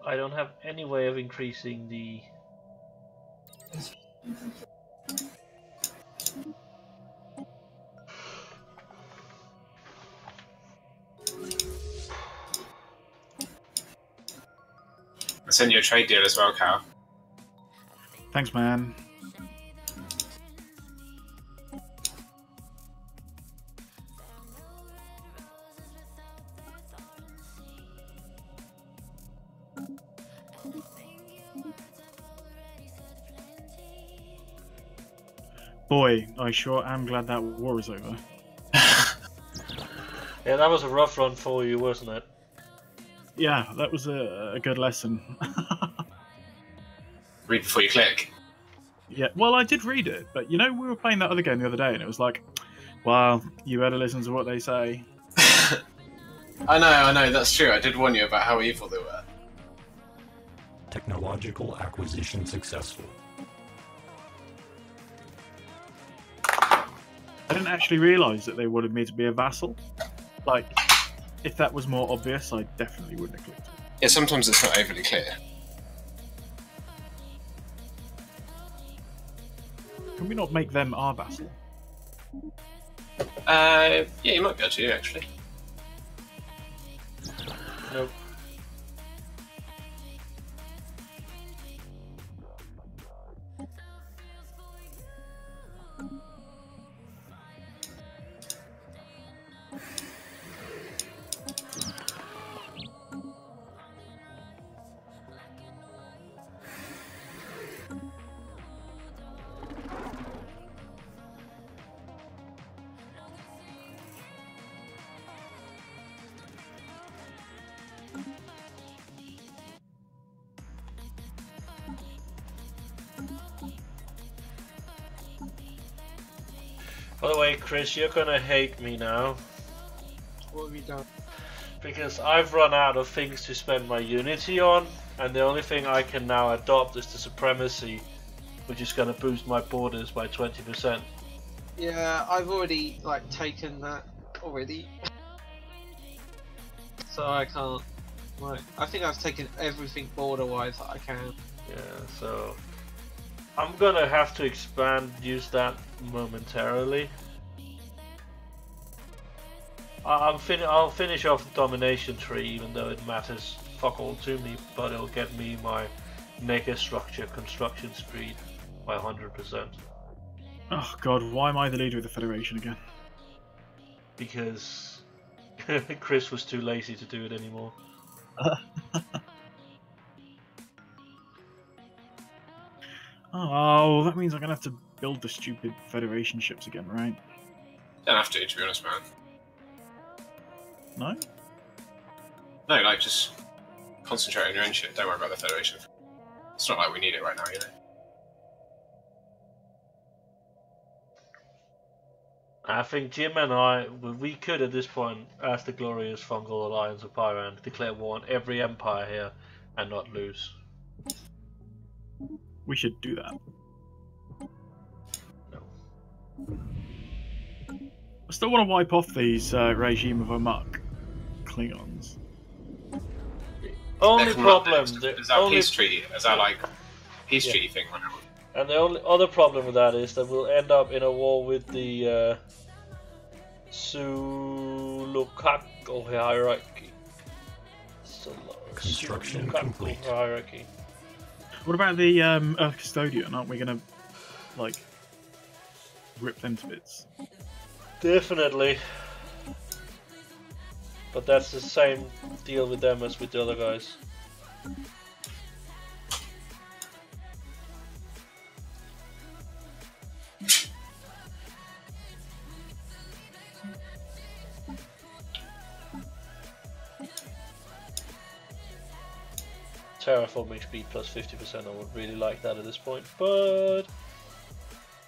I don't have any way of increasing the... I'll send you a trade deal as well, Cal. Thanks, man. Boy, I sure am glad that war is over. Yeah, that was a rough run for you, wasn't it? Yeah, that was a good lesson. Read before you click. Yeah, well, I did read it, but you know, we were playing that other game the other day, and it was like, well, you better listen to what they say. I know, that's true. I did warn you about how evil they were. Technological acquisition successful. I didn't actually realise that they wanted me to be a vassal. Like, if that was more obvious, I definitely wouldn't have clicked it. Yeah, sometimes it's not overly clear. Can we not make them our vassal? Yeah, you might be able to, actually. Nope. By the way, Chris, you're gonna hate me now. What have you done? Because I've run out of things to spend my Unity on, and the only thing I can now adopt is the Supremacy, which is gonna boost my borders by 20%. Yeah, I've already like taken that already. So I can't. Like, I think I've taken everything border-wise that I can. Yeah, so I'm gonna have to use that momentarily. I'll finish off the domination tree, even though it matters fuck all to me, but it'll get me my mega structure construction speed by 100%. Oh god, why am I the leader of the Federation again? Because Chris was too lazy to do it anymore. Oh, that means I'm gonna have to build the stupid Federation ships again, right? Don't have to be honest, man. No? No, like, just concentrate on your own shit. Don't worry about the Federation. It's not like we need it right now, you know? I think Jim and I, we could at this point, as the glorious fungal alliance of Pyran, declare war on every empire here and not lose. We should do that. No. I still want to wipe off these regime of Amok Klingons. Only problem, Is our peace treaty, peace treaty thing right now. And the only other problem with that is that we'll end up in a war with the Sulukak hierarchy. Construction Sulukak complete. hierarchy. What about the Earth Custodian? Aren't we gonna, like, rip them to bits? Definitely. But that's the same deal with them as with the other guys. terraforming speed plus 50%. I would really like that at this point. But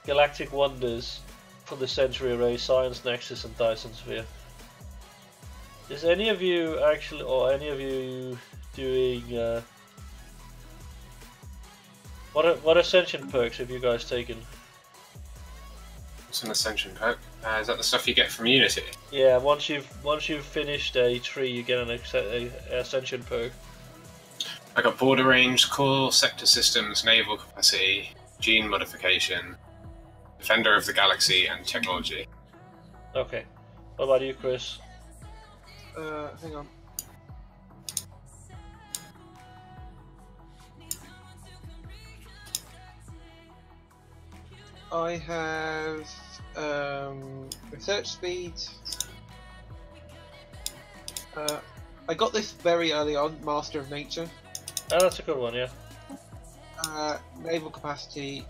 Galactic Wonders for the Century Array, Science Nexus, and Dyson Sphere. Is any of you actually, or any of you doing? What Ascension perks have you guys taken? What's an Ascension perk? Is that the stuff you get from Unity? Yeah, once you've finished a tree, you get an Ascension perk. I got border range, core sector systems, naval capacity, gene modification, defender of the galaxy, and technology. Okay. What about you, Chris? Hang on. I have research speed. I got this very early on, Master of Nature. Oh, that's a good one, yeah. Naval capacity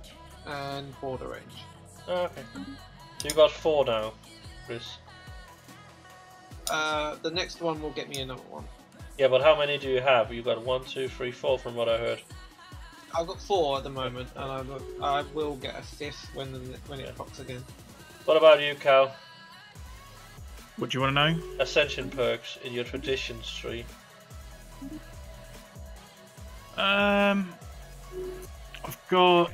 and border range. Oh, okay. So you got 4 now, Chris. The next one will get me another one. Yeah, but how many do you have? You got 1, 2, 3, 4 from what I heard. I've got 4 at the moment, and I will get a 5th when it pops again. What about you, Cal? What do you want to know? Ascension perks in your traditions tree. I've got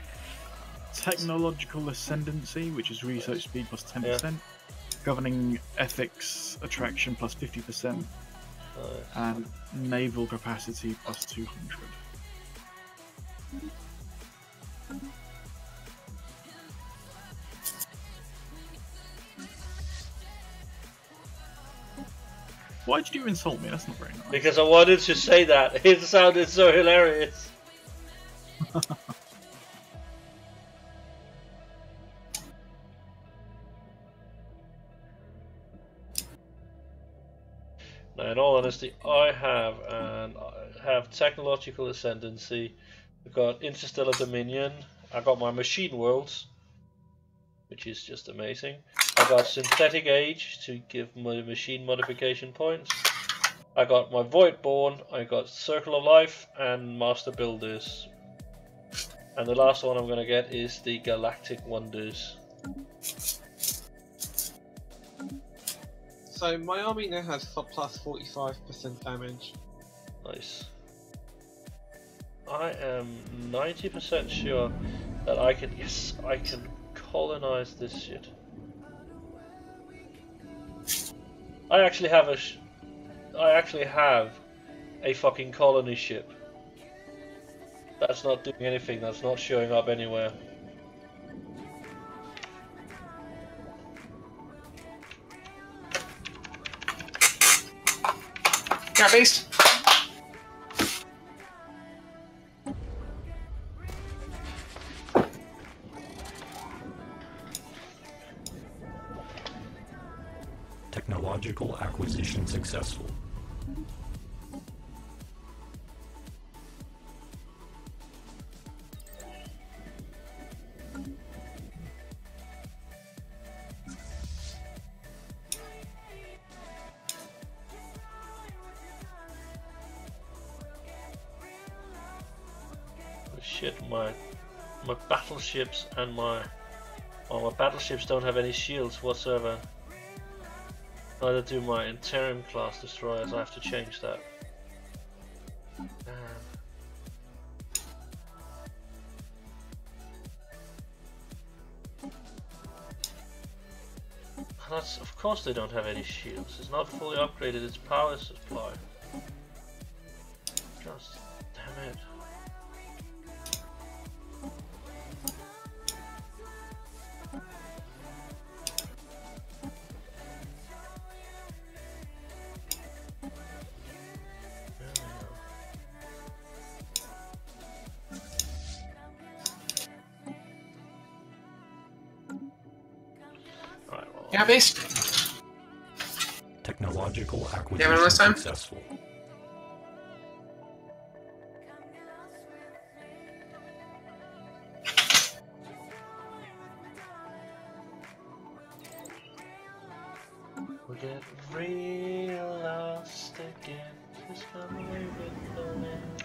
technological ascendancy, which is research speed plus 10%. Yeah. Governing ethics attraction plus 50%. Nice. And naval capacity plus 200. Why did you insult me? That's not very nice. Because I wanted to say that. It sounded so hilarious. Now, in all honesty, I have technological ascendancy. I've got interstellar dominion. I got my machine worlds, which is just amazing. I got synthetic age to give my machine modification points. I got my Voidborn. I got Circle of Life and Master Builders. And the last one I'm going to get is the Galactic Wonders. So my army now has plus 45% damage. Nice. I am 90% sure that I can, yes, I can colonize this shit. I actually have a fucking colony ship. That's not doing anything, that's not showing up anywhere. Yeah, beast. Technological acquisition successful. Shit, my battleships and my battleships don't have any shields whatsoever. Neither do my interim class destroyers. I have to change that. That's, of course they don't have any shields. It's not fully upgraded its power supply. Just damn it. Yeah, beast. Technological Yeah, acquisition one last time? successful. We get real lost again. Just come away with the wind.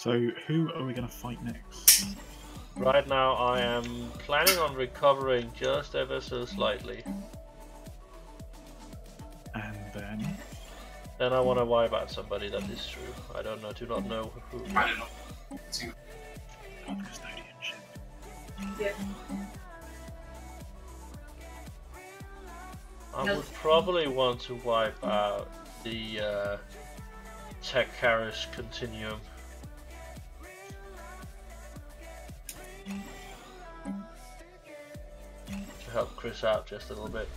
So who are we going to fight next? Right now I am planning on recovering just ever so slightly. And then... Then I want to wipe out somebody, that is true. I don't know, do not know who. I don't know. Custodian ship. Yeah. I would probably want to wipe out the Tech-Karish Continuum. To help Chris out just a little bit.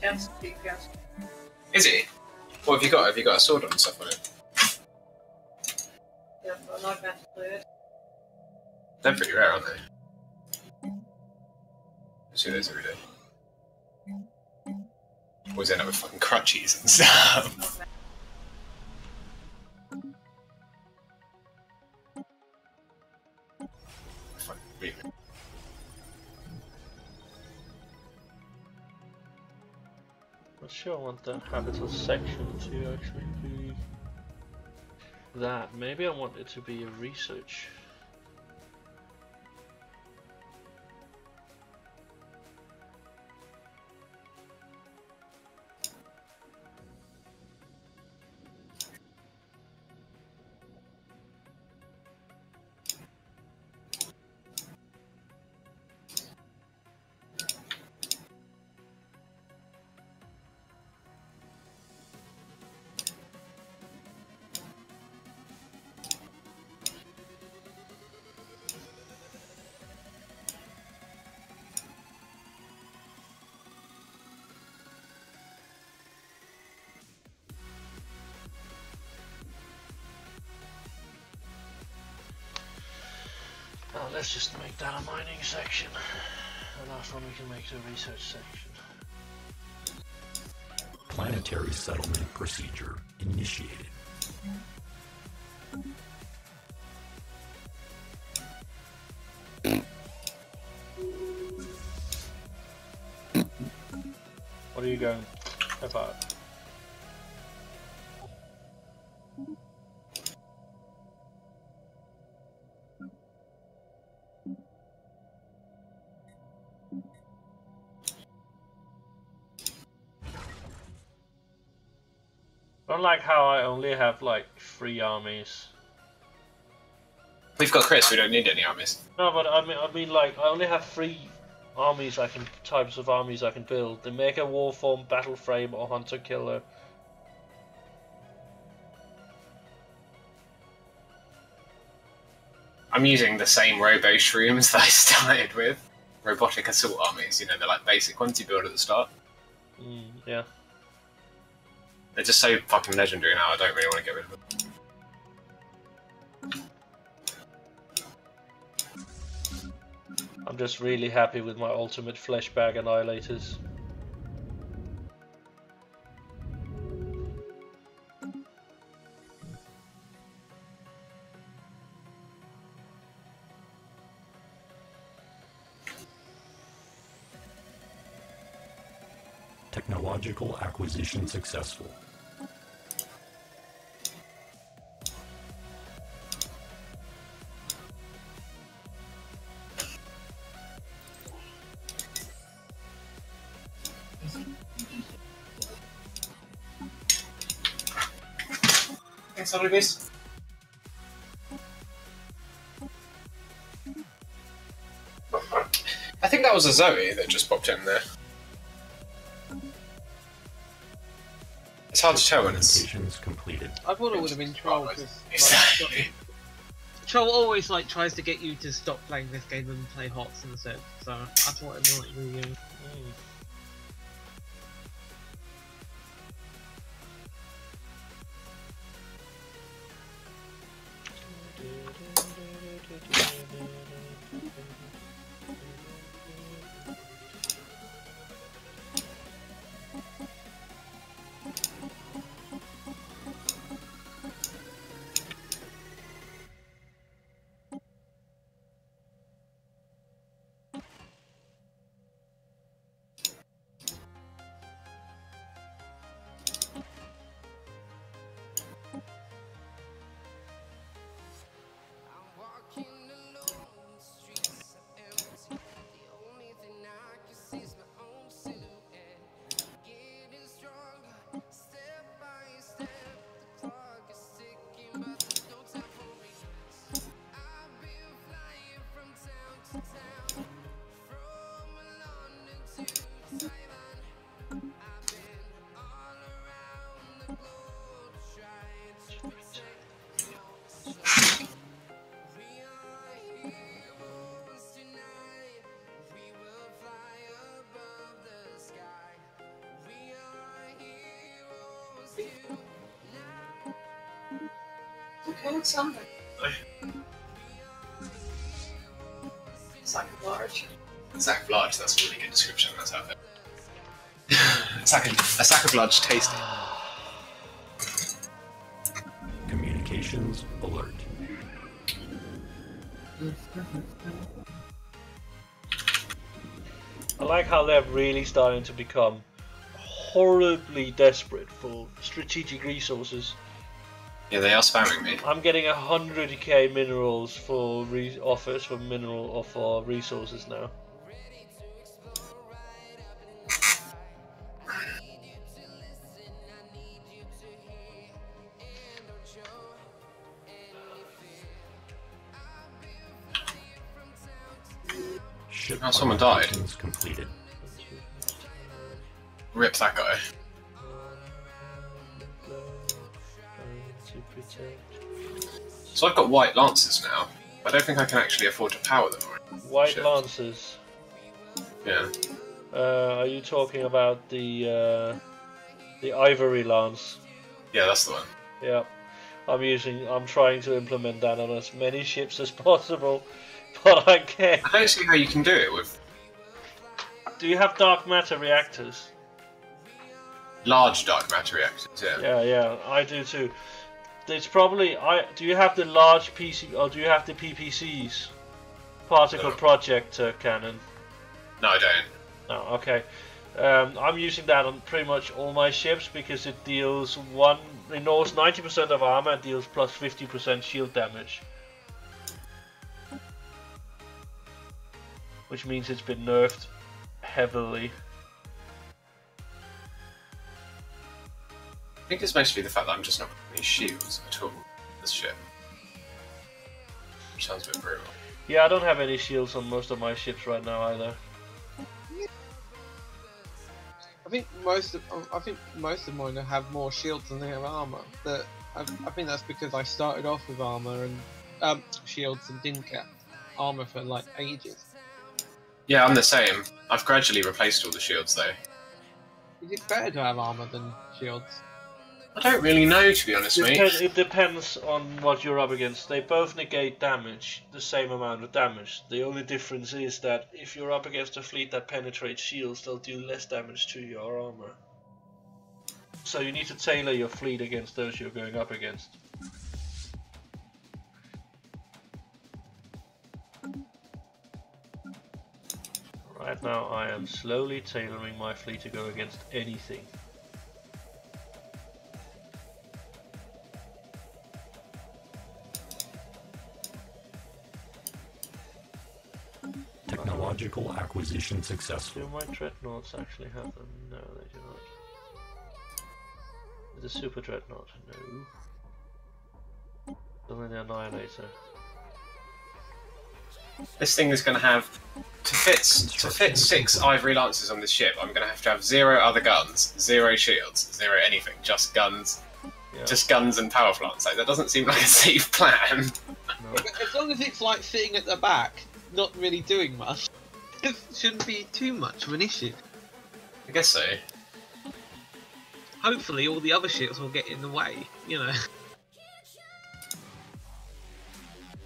Yes, yes. Is it? What have you got? Have you got a sword and stuff on it? Yeah, but I'm not meant to play it. They're pretty rare, aren't they? I see those every day. Always end up with fucking crutchies and stuff. Fucking weird. Not sure I want the habitable section to actually be that. Maybe I want it to be a research. Let's just make that a mining section. The last one we can make the research section. Planetary settlement procedure initiated. What are you going about? I don't like how I only have like 3 armies. We've got Chris, we don't need any armies. No, but I mean like I only have 3 armies types of armies I can build: the Mega Warform, Battle Frame, or Hunter Killer. I'm using the same robo shrooms that I started with. Robotic assault armies, you know, they're like basic ones you build at the start. Yeah. They're just so fucking legendary now, I don't really want to get rid of them. I'm just really happy with my ultimate fleshbag annihilators. Technological acquisition successful. Thanks, Olivia. I think that was a Zoe that just popped in there. It's hard to tell when it's... Implementations completed. I thought it would have been Troll because Exactly. Troll always like tries to get you to stop playing this game and play HOTS instead. So I thought it might be. Okay, something. Sack of large. Sack of large, that's a really good description. That's how it a sack of large tasty. Communications alert. I like how they're really starting to become horribly desperate for strategic resources. Yeah, they are spamming me. I'm getting 100k minerals for offers for mineral or for resources now. Ship Oh, someone died. operations completed. Rip that guy. So I've got white lances now. I don't think I can actually afford to power them. White Shit. Lancers. Yeah. Are you talking about the Ivory Lance? Yeah, that's the one. Yeah. I'm trying to implement that on as many ships as possible, but I can't. I don't see how you can do it with Do you have dark matter reactors? large dark matter reactors. Yeah. Yeah, I do too. It's probably do you have the large PC or do you have the PPCs? Particle No. projector cannon. No, I don't. Oh, okay. I'm using that on pretty much all my ships because it deals it knows 90% of armor and deals plus 50% shield damage. Which means it's been nerfed heavily. I think it's mostly the fact that I'm just not putting any shields at all. This ship. Which sounds a bit brutal. Yeah, I don't have any shields on most of my ships right now either. I think most of mine have more shields than they have armor. But I think that's because I started off with armor and shields and didn't get armor for like ages. Yeah, I'm the same. I've gradually replaced all the shields though. Is it better to have armor than shields? I don't really know, to be honest, mate. It depends on what you're up against. They both negate damage, the same amount of damage. The only difference is that if you're up against a fleet that penetrates shields, they'll do less damage to your armor. So you need to tailor your fleet against those you're going up against. Right now I am slowly tailoring my fleet to go against anything. Technological acquisition successful. Do my dreadnoughts actually have them? No, they do not. The super dreadnought? No. Only the annihilator. This thing is going to have to fit 6 ivory lances on this ship. I'm going to have 0 other guns, 0 shields, 0 anything, just guns, Yeah. just guns and power plants. Like that doesn't seem like a safe plan. No. As long as it's like sitting at the back, not really doing much, it shouldn't be too much of an issue. I guess so. Hopefully all the other ships will get in the way, you know.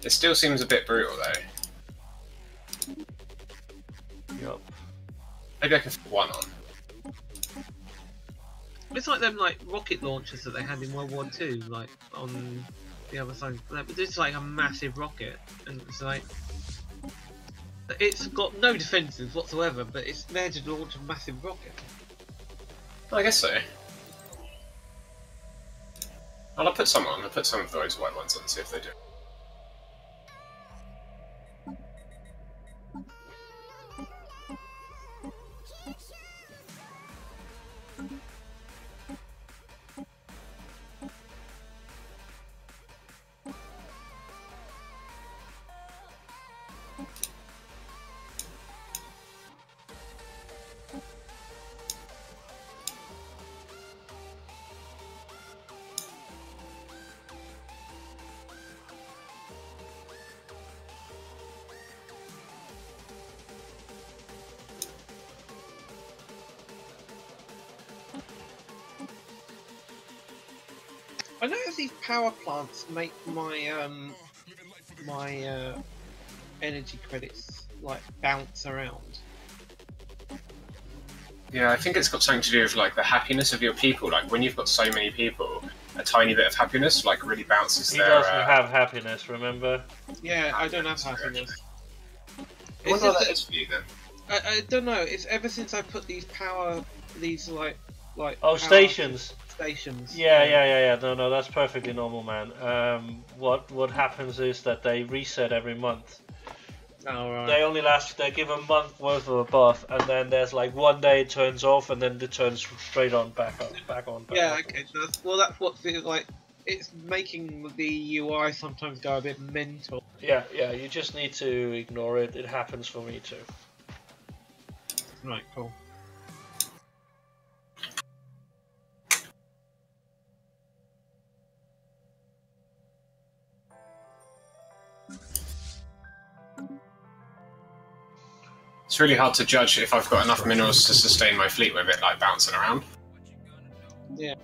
It still seems a bit brutal though. Yup. Maybe I can fit one on. It's like them like rocket launchers that they had in World War II, like on the other side. But this is like a massive rocket, and it's like it's got no defences whatsoever, but it's there to launch a massive rocket. I guess so. Well, I'll put some on. I'll put some of those white ones on and see if they do. I notice these power plants make my energy credits like bounce around. Yeah, I think it's got something to do with like the happiness of your people. Like when you've got so many people, a tiny bit of happiness like really bounces He their. doesn't have happiness, remember? Yeah, I don't have happiness. I It's wonder what just that that- is for you then. I don't know. It's ever since I put these like Oh, power stations. stations. Yeah. No, that's perfectly normal, man. What happens is that they reset every month. Oh, right. They only last. They give a month worth of a buff, and then there's like one day it turns off, and then it turns straight on, back on. Yeah, okay. That's what it's like. It's making the UI sometimes go a bit mental. Yeah. You just need to ignore it. It happens for me too. Right, cool. It's really hard to judge if I've got enough minerals to sustain my fleet with it like bouncing around. Yeah.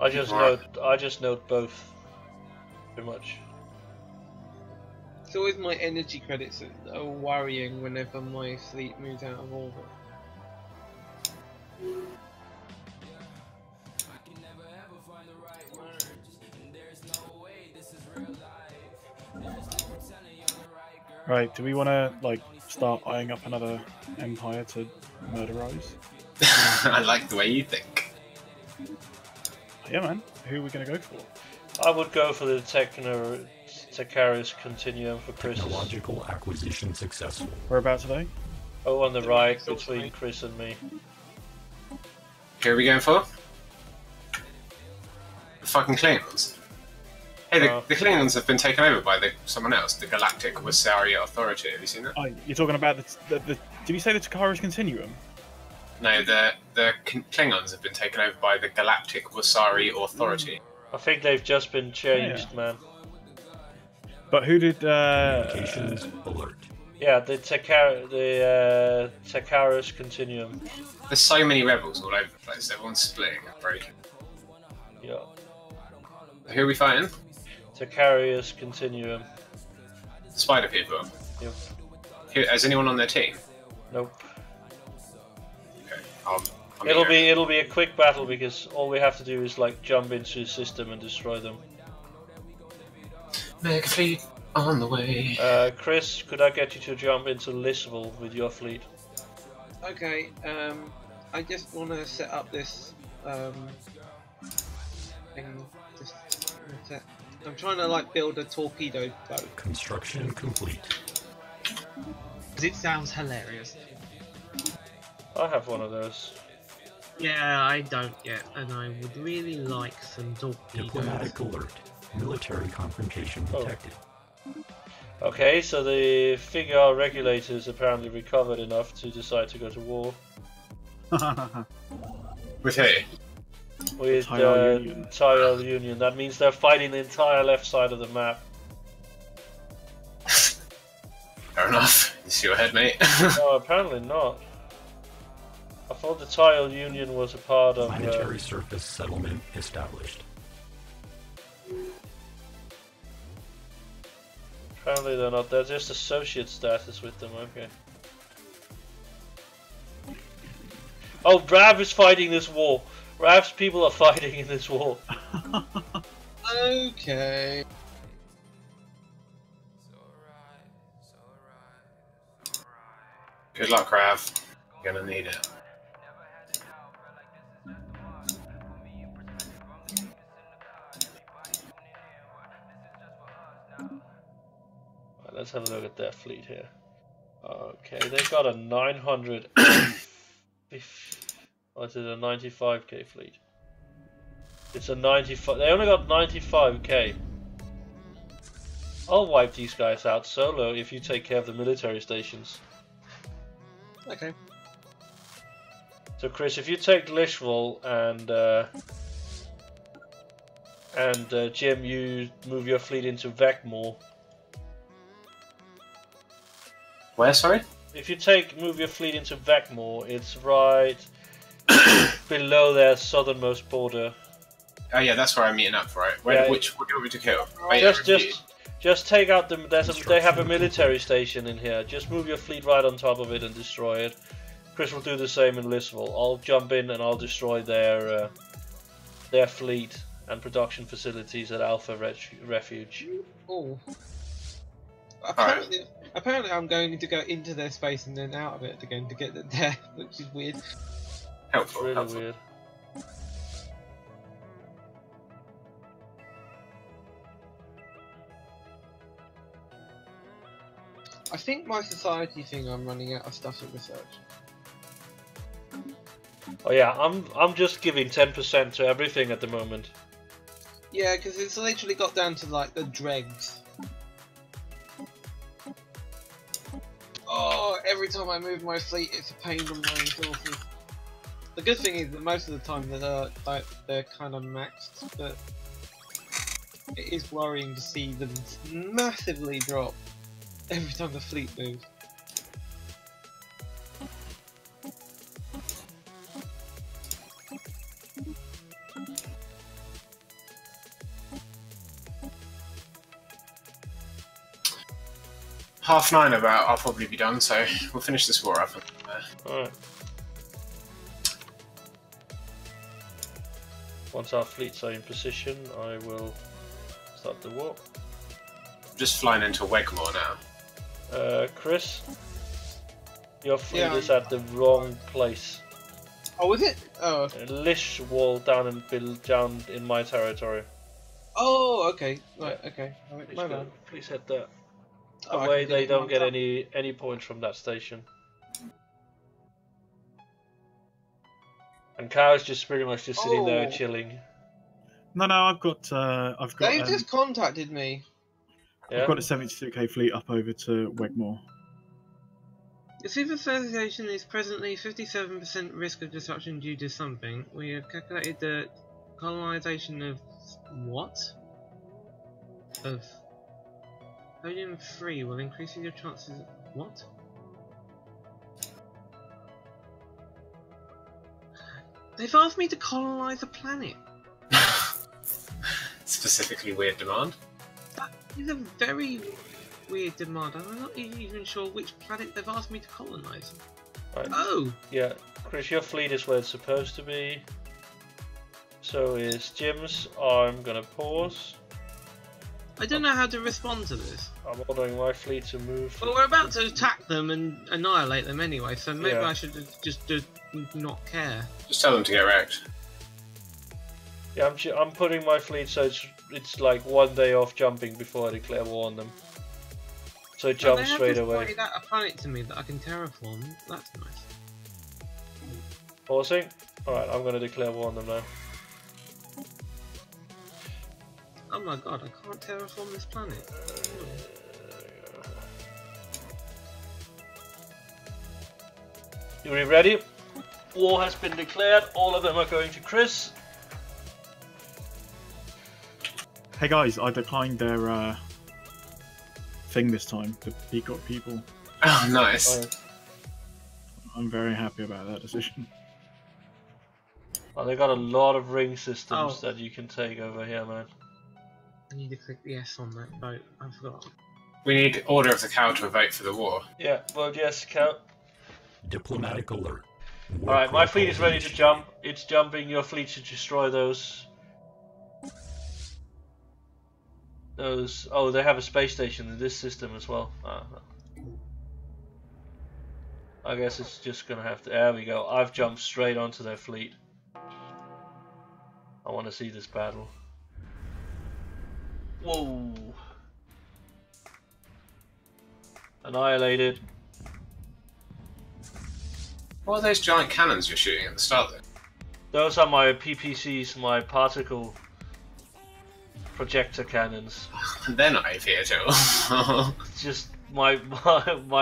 I just note both. Pretty much. It's always my energy credits that are worrying whenever my fleet moves out of orbit. Right, do we want to like start eyeing up another empire to murderize? I like the way you think. Yeah, man. Who are we going to go for? I would go for the Stellaris Continuum for Chris. Technological acquisition successful. Whereabouts are they? Oh, on the right between Chris and me. Who are we going for? The fucking Klingons. Hey, the Klingons have been taken over by someone else, the Galactic Wassaria Authority. Have you seen that? Oh, you're talking about the did you say the Takara's Continuum? No, the Klingons have been taken over by the Galactic Wassari Authority. I think they've just been changed, man. But who did Communications alert. Yeah, the Takara's Continuum. There's so many rebels all over the place. Everyone's splitting and breaking. Yeah, Who are we fighting? Takara's Continuum. The Spider people. Yep. Is anyone on their team? Nope. Okay. It'll be a quick battle because all we have to do is like jump into the system and destroy them. Mega fleet on the way. Chris, could I get you to jump into Lisbon with your fleet? Okay, I just want to set up this thing. I'm trying to like build a torpedo boat. Construction complete. Because it sounds hilarious. I have one of those. Yeah, I don't yet, and I would really like some torpedoes. Diplomatic alert. Military confrontation detected. Okay, so the Figure regulators apparently recovered enough to decide to go to war With who? with Tile Union. Tile Union. That means they're fighting the entire left side of the map. Fair enough. You see your head, mate. No, apparently not. I thought the Tile Union was a part of. Planetary surface settlement established. Apparently they're not. They're just associate status with them. Okay. Oh, Rav is fighting this war. Rav's people are fighting in this war. Okay. Good luck, Rav. You're gonna need it. Right, let's have a look at their fleet here. Okay, they've got a 900. Or is it a 95k fleet? It's a 95. They only got 95k. I'll wipe these guys out solo if you take care of the military stations. Okay. So Chris, if you take Lishval and Jim, you move your fleet into Vecmore. Where, sorry? If you move your fleet into Vecmore, it's right below their southernmost border. Oh yeah, that's where I'm meeting up, right? Where, Yeah. what do you want me to kill? Oh, Just take out them. They have a military station in here. Just move your fleet right on top of it and destroy it. Chris will do the same in Lissville. I'll jump in and I'll destroy their fleet and production facilities at Alpha Refuge. Oh. Apparently, I'm going to go into their space and then out of it again to get it there, which is weird. Helpful, Really helpful. weird. I think my society thing, I'm running out of stuff to research. Oh yeah, I'm just giving 10% to everything at the moment. Yeah, because it's literally got down to like the dregs. Oh, every time I move my fleet, it's a pain on my resources. The good thing is that most of the time they're kind of maxed, but it is worrying to see them massively drop every time the fleet moves. Half 9 about, I'll probably be done, so we'll finish this war up. Alright. Once our fleets are in position, I will start the war. Just flying into Wegmore now. Chris, your fleet Yeah, is at the wrong place. Oh, is it? Oh. Lish wall down in my territory. Oh, okay. Right, okay. Right, Please, my bad. please head there. Oh, I That way can do they it don't one get time. any points from that station. And Cow's just pretty much just sitting there Oh. chilling. No, I've got They just contacted me. Yeah. I've got a 72k fleet up over to Wegmore. The Super Association is presently 57% risk of disruption due to something. We have calculated the colonization of what? Of Podium 3 will increase your chances. What? They've asked me to colonize a planet. Specifically weird demand. That is a very weird demand. I'm not even sure which planet they've asked me to colonize. Right. Oh! Yeah, Chris, your fleet is where it's supposed to be. So is Jim's. I'm gonna pause. I don't know how to respond to this. I'm ordering my fleet to move. Well, we're about to attack them and annihilate them anyway, so maybe Yeah. I should just not care. Just tell them to get wrecked. Yeah, I'm putting my fleet so it's like 1 day off jumping before I declare war on them. So it jumps straight They away. have just pointed out a planet to me that I can terraform. That's nice. Pausing. Alright, I'm gonna declare war on them now. Oh my god, I can't terraform this planet. You ready? War has been declared. All of them are going to Chris. Hey guys, I declined their thing this time, the Peacock people. Oh, nice. I'm very happy about that decision. Oh, they got a lot of ring systems Oh. that you can take over here, man. I need to click yes on that boat. I forgot. We need Order of the Cow to vote for the war. Yeah, vote yes, Count. Diplomatic alert. Alright, my fleet is ready to jump. It's jumping. Your fleet should destroy those. Oh, they have a space station in this system as well. Ah, no. I guess it's just gonna have to. There we go. I've jumped straight onto their fleet. I want to see this battle. Whoa! Annihilated. What are those giant cannons you're shooting at the start then? Those are my PPCs, my particle projector cannons. They're not AP at all. It's just my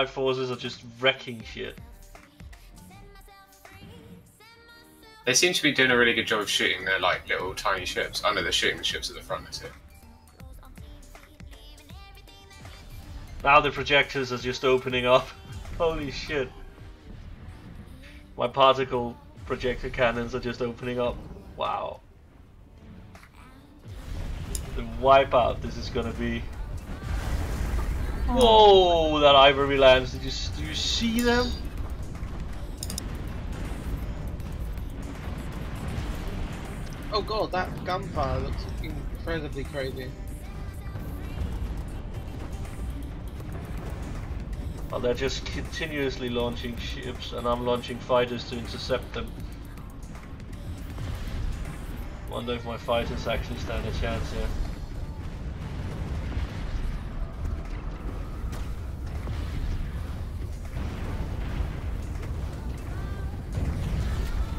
forces are just wrecking shit. They seem to be doing a really good job of shooting their like little tiny ships. I know they're shooting the ships at the front too. Now the projectors are just opening up. Holy shit. My particle projector cannons are just opening up. Wow. The wipeout this is gonna be. Whoa, that ivory lance. Do you see them? Oh god, that gunfire looks incredibly crazy. Oh, they're just continuously launching ships, and I'm launching fighters to intercept them. Wonder if my fighters actually stand a chance here.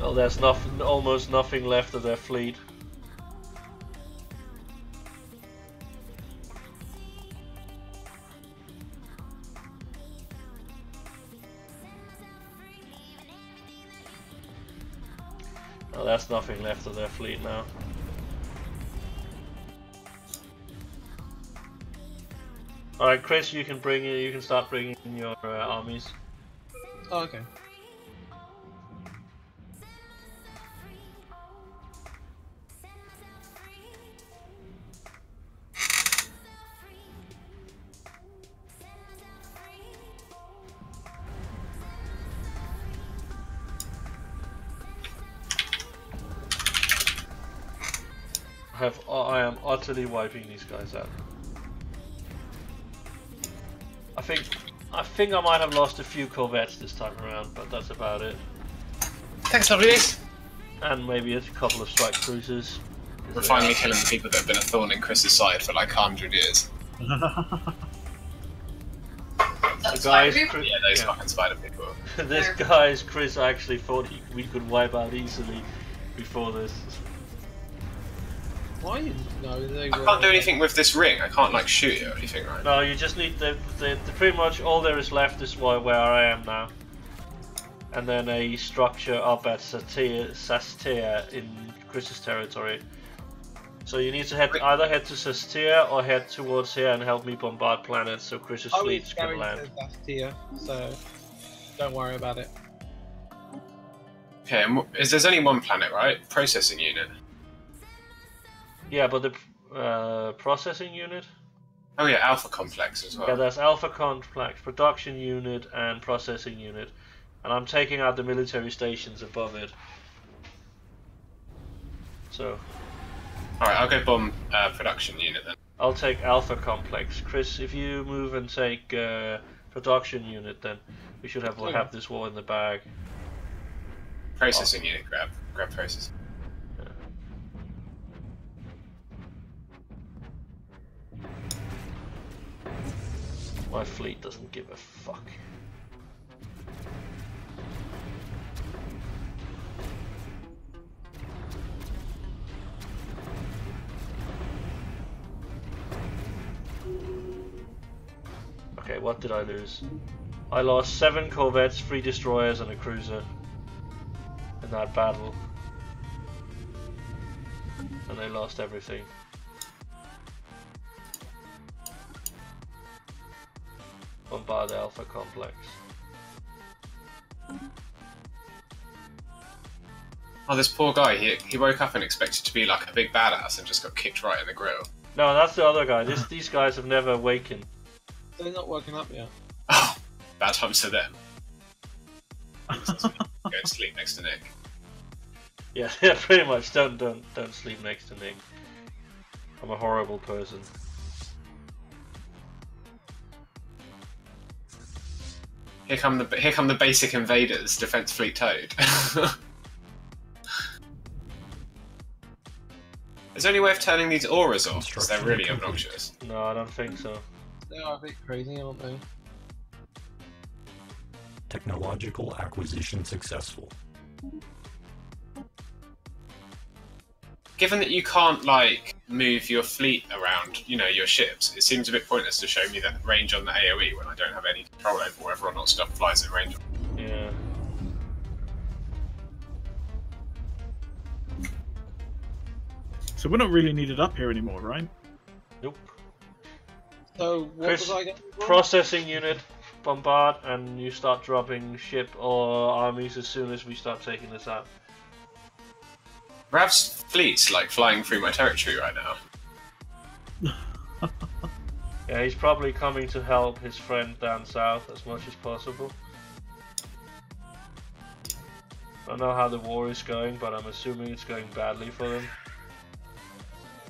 Well, there's nothing, almost nothing left of their fleet. Oh, there's nothing left of their fleet now. All right, Chris, you can start bringing in your armies. Oh, okay. I am utterly wiping these guys out. I think I might have lost a few corvettes this time around, but that's about it. Thanks, lovelies. And maybe a couple of strike cruisers. We're finally killing the people that have been a thorn in Chris's side for like 100 years. The guys, Yeah, those fucking spider people. This guy's Chris actually thought we could wipe out easily before this. Why? No, they I can't do anything with this ring. I can't like shoot it or anything, right? No, you just need the pretty much all there is left is where I am now, and then a structure up at Sastia in Chris's territory. So you need to either head to Sastia or head towards here and help me bombard planets so Chris's fleets can land. Sastia, so don't worry about it. Okay, and there's only one planet, right? Processing unit. Yeah, but the processing unit? Oh yeah, Alpha Complex as well. Yeah, there's Alpha Complex, production unit, and processing unit. And I'm taking out the military stations above it. So... Alright, I'll go bomb production unit then. I'll take Alpha Complex. Chris, if you move and take production unit, then we should have this war in the bag. Processing unit, grab processing. My fleet doesn't give a fuck. Okay, what did I lose? I lost 7 corvettes, 3 destroyers and a cruiser in that battle. And they lost everything. Bombard the Alpha Complex. Oh, this poor guy, he woke up and expected to be like a big badass and just got kicked right in the grill. No, that's the other guy. These guys have never awakened. They're not woken up yet. Oh, bad times for them. Go and sleep next to Nick. Yeah, yeah, pretty much. Don't sleep next to Nick. I'm a horrible person. Here come the basic invaders, defense fleet towed. Is there any way of turning these auras off? Because they're really obnoxious. No, I don't think so. They are a bit crazy, aren't they? Technological acquisition successful. Given that you can't, like, move your fleet around, you know, your ships, it seems a bit pointless to show me the range on the AoE when I don't have any control over whether or not stuff flies in range. Yeah. So we're not really needed up here anymore, right? Nope. So what Chris, was I getting wrong? processing unit, bombard, and you start dropping ship or armies as soon as we start taking this out. Rav's fleet's, like, flying through my territory right now. Yeah, he's probably coming to help his friend down south as much as possible. I don't know how the war is going, but I'm assuming it's going badly for them.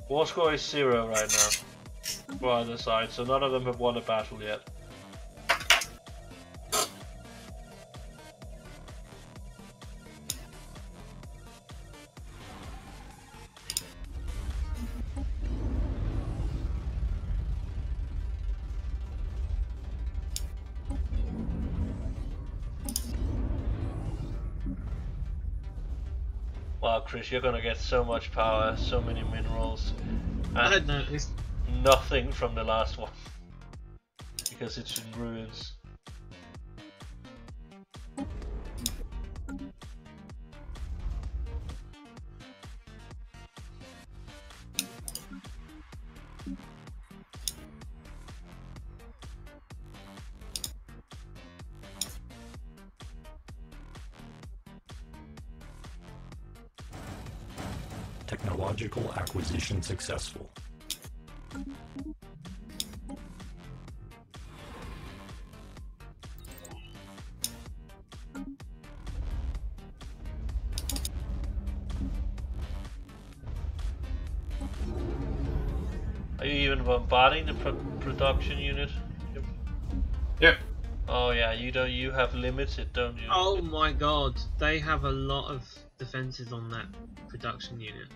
War score is 0 right now for either side, so none of them have won a battle yet. Wow, Chris, you're gonna get so much power, so many minerals, I and don't know. nothing from the last one because it's in ruins. Technological acquisition successful. Are you even bombarding the production unit? Yep. Oh yeah, you have limited, don't you? Oh my god, they have a lot of defenses on that production unit.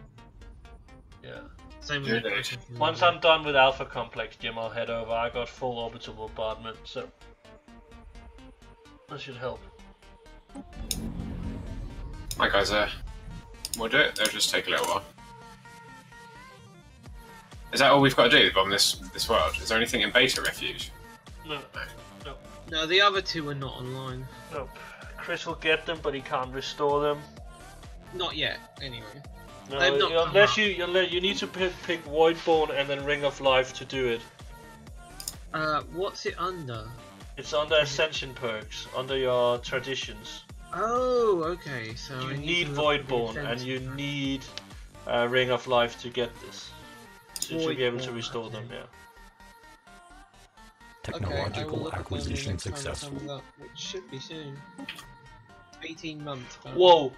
Yeah. Same with Yeah, the they- processing Once unit. I'm done with Alpha Complex, Jim, I'll head over. I got full orbital bombardment, so that should help. My guys we'll do it. They'll just take a little while. Is that all we've got to do, bomb this world? Is there anything in Beta Refuge? No, No, the other two are not online. nope. Chris will get them, but he can't restore them. Not yet, anyway. No, They've not come unless up. you need to pick Voidborn and then Ring of Life to do it. What's it under? It's under Ascension perks, under your traditions. Oh, okay. So You I need to look at the Voidborn and defense you perk. need Ring of Life to get this. So you should be able to Voidborn, restore okay. them, yeah. Okay, I will Technological look at them acquisition next time it successful. comes up, which should be soon. 18 months. apparently. Whoa,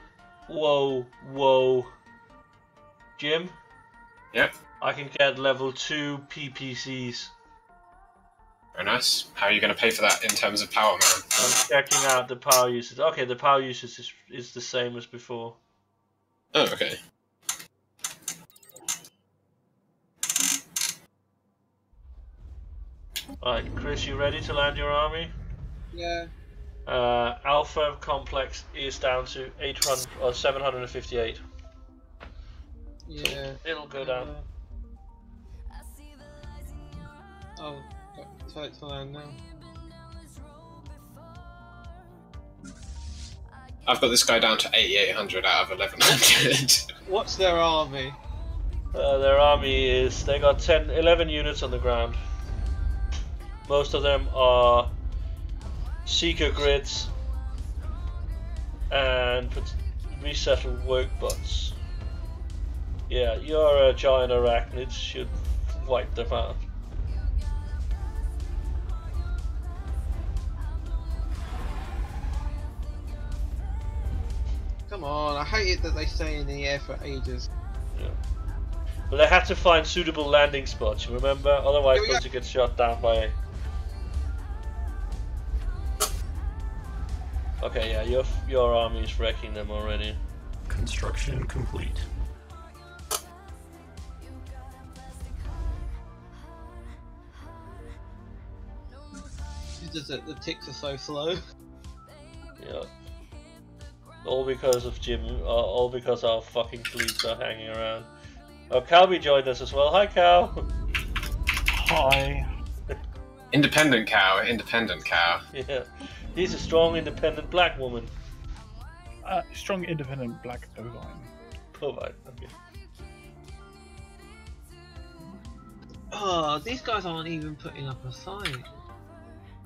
whoa, whoa. Jim? Yep. I can get level 2 PPCs. Very nice. How are you going to pay for that in terms of power, man? I'm checking out the power usage. Okay, the power usage is the same as before. Oh, okay. Alright, Chris, you ready to land your army? Yeah. Alpha Complex is down to 800 or 758. Yeah. It'll go down. Oh, tell it to land now. I've got this guy down to 8,800 out of 1,100. What's their army? Their army is, they got 11 units on the ground. Most of them are Seeker grids and resettled work bots. Yeah, your giant arachnids should wipe them out. Come on, I hate it that they stay in the air for ages. Yeah. But they had to find suitable landing spots, you remember? Otherwise, Yeah, those would get shot down by... Okay, yeah, your army is wrecking them already. Construction complete. It's just that the ticks are so slow. Yeah. All because of Jim, all because our fucking fleets are hanging around. Oh, Calby joined us as well. Hi, Cal! Hi. Independent cow, independent cow. Yeah. He's a strong, independent black woman. Strong, independent black bovine. Provide, okay. Oh, these guys aren't even putting up a fight.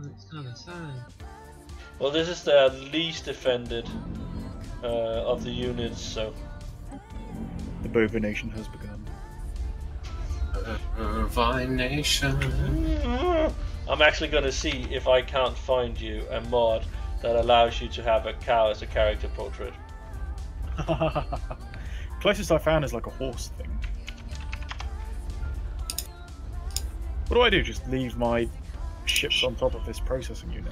It's kind of sad. Well, this is the least defended of the units, so... The bovine nation has begun. Bovine nation. I'm actually going to see if I can't find you a mod that allows you to have a cow as a character portrait. Closest I found is like a horse thing. What do? Just leave my ships on top of this processing unit?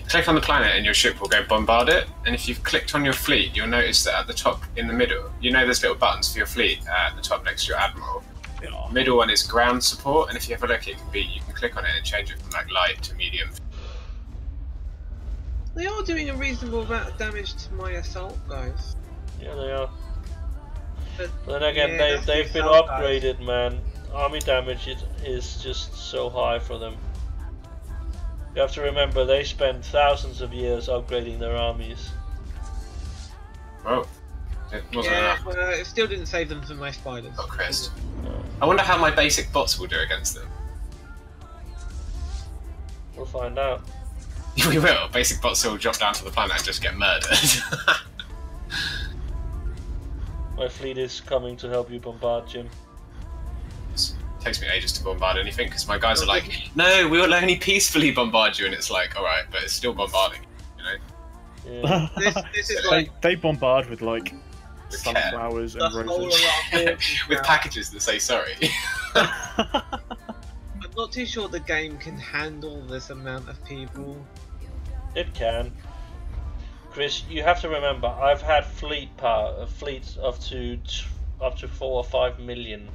Click on the planet and your ship will go bombard it. And if you've clicked on your fleet, you'll notice that at the top in the middle, you know there's little buttons for your fleet at the top next to your admiral. Yeah. The middle one is ground support, and if you have a look, you can click on it and change it from like light to medium. They are doing a reasonable amount of damage to my assault guys. Yeah, they are. But But then again, yeah, that's they've the been assault guys. upgraded, man. Army damage is just so high for them. You have to remember, they spent thousands of years upgrading their armies. Oh, it wasn't Yeah, enough. well, it still didn't save them from my spiders. Got Chris. I wonder how my basic bots will do against them. We'll find out. We will. Basic bots will drop down to the planet and just get murdered. My fleet is coming to help you bombard, Jim. It takes me ages to bombard anything because my guys are like, no, we will only peacefully bombard you, and it's like, alright, but it's still bombarding, you know? Yeah. This is like they bombard with like With sunflowers the and whole of roses. our forces With now. packages that say sorry. I'm not too sure the game can handle this amount of people. It can. Chris, you have to remember, I've had fleets up to 4 or 5 million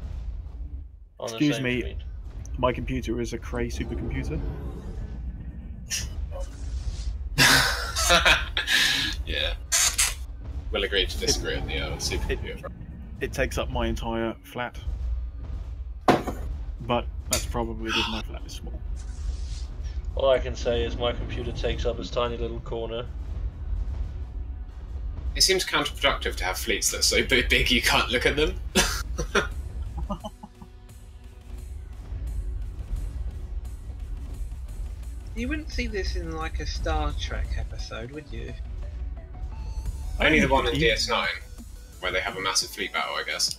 on the Excuse same me. fleet. My computer is a Cray supercomputer. Yeah. We'll agree to disagree on the supercomputer front. It takes up my entire flat. But that's probably because my flat is small. All I can say is my computer takes up this tiny little corner. It seems counterproductive to have fleets that are so big you can't look at them. You wouldn't see this in like a Star Trek episode, would you? Only the one in DS9, where they have a massive fleet battle, I guess.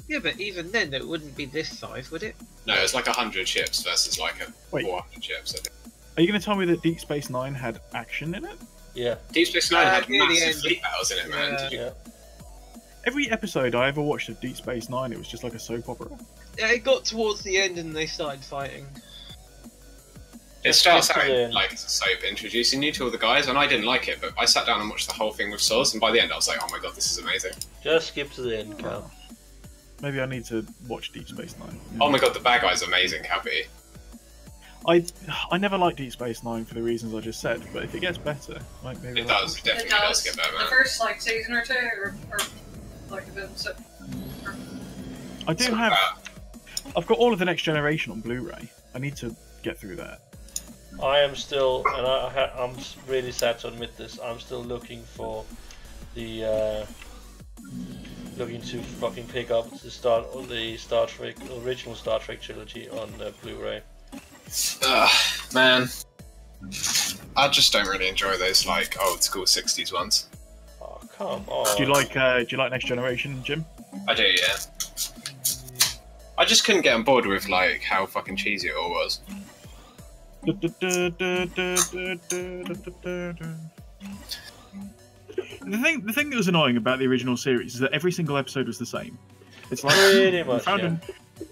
Yeah, but even then it wouldn't be this size, would it? No, it's like 100 ships versus like Wait. 400 ships, I think. Are you going to tell me that Deep Space Nine had action in it? Yeah, Deep Space Nine had near the massive end. fleet battles in it, man. Yeah. Did you... yeah. Every episode I ever watched of Deep Space Nine, it was just like a soap opera. Yeah, it got towards the end and they started fighting. It Just starts skip to the out end. like it's a soap introducing you to all the guys, and I didn't like it, but I sat down and watched the whole thing with Soz, and by the end I was like, oh my god, this is amazing. Just skip to the end, Cal. Maybe I need to watch Deep Space Nine. Oh my god, the bad guy's amazing, Happy. I never liked Deep Space Nine for the reasons I just said, but if it gets better, like maybe It I'll does, watch it definitely does get better, The man. first like season or two, or like a bit. So, I do So, have. I've got all of the Next Generation on Blu-ray. I need to get through that. I am still, and I'm really sad to admit this, I'm still looking for the, looking to fucking pick up the Star Trek, original Star Trek trilogy on Blu-ray. Man. I just don't really enjoy those like old school 60s ones. Oh, come on. Do you like Next Generation, Jim? I do, yeah. I just couldn't get on board with like how fucking cheesy it all was. The thing that was annoying about the original series is that every single episode was the same. It's like Pretty much,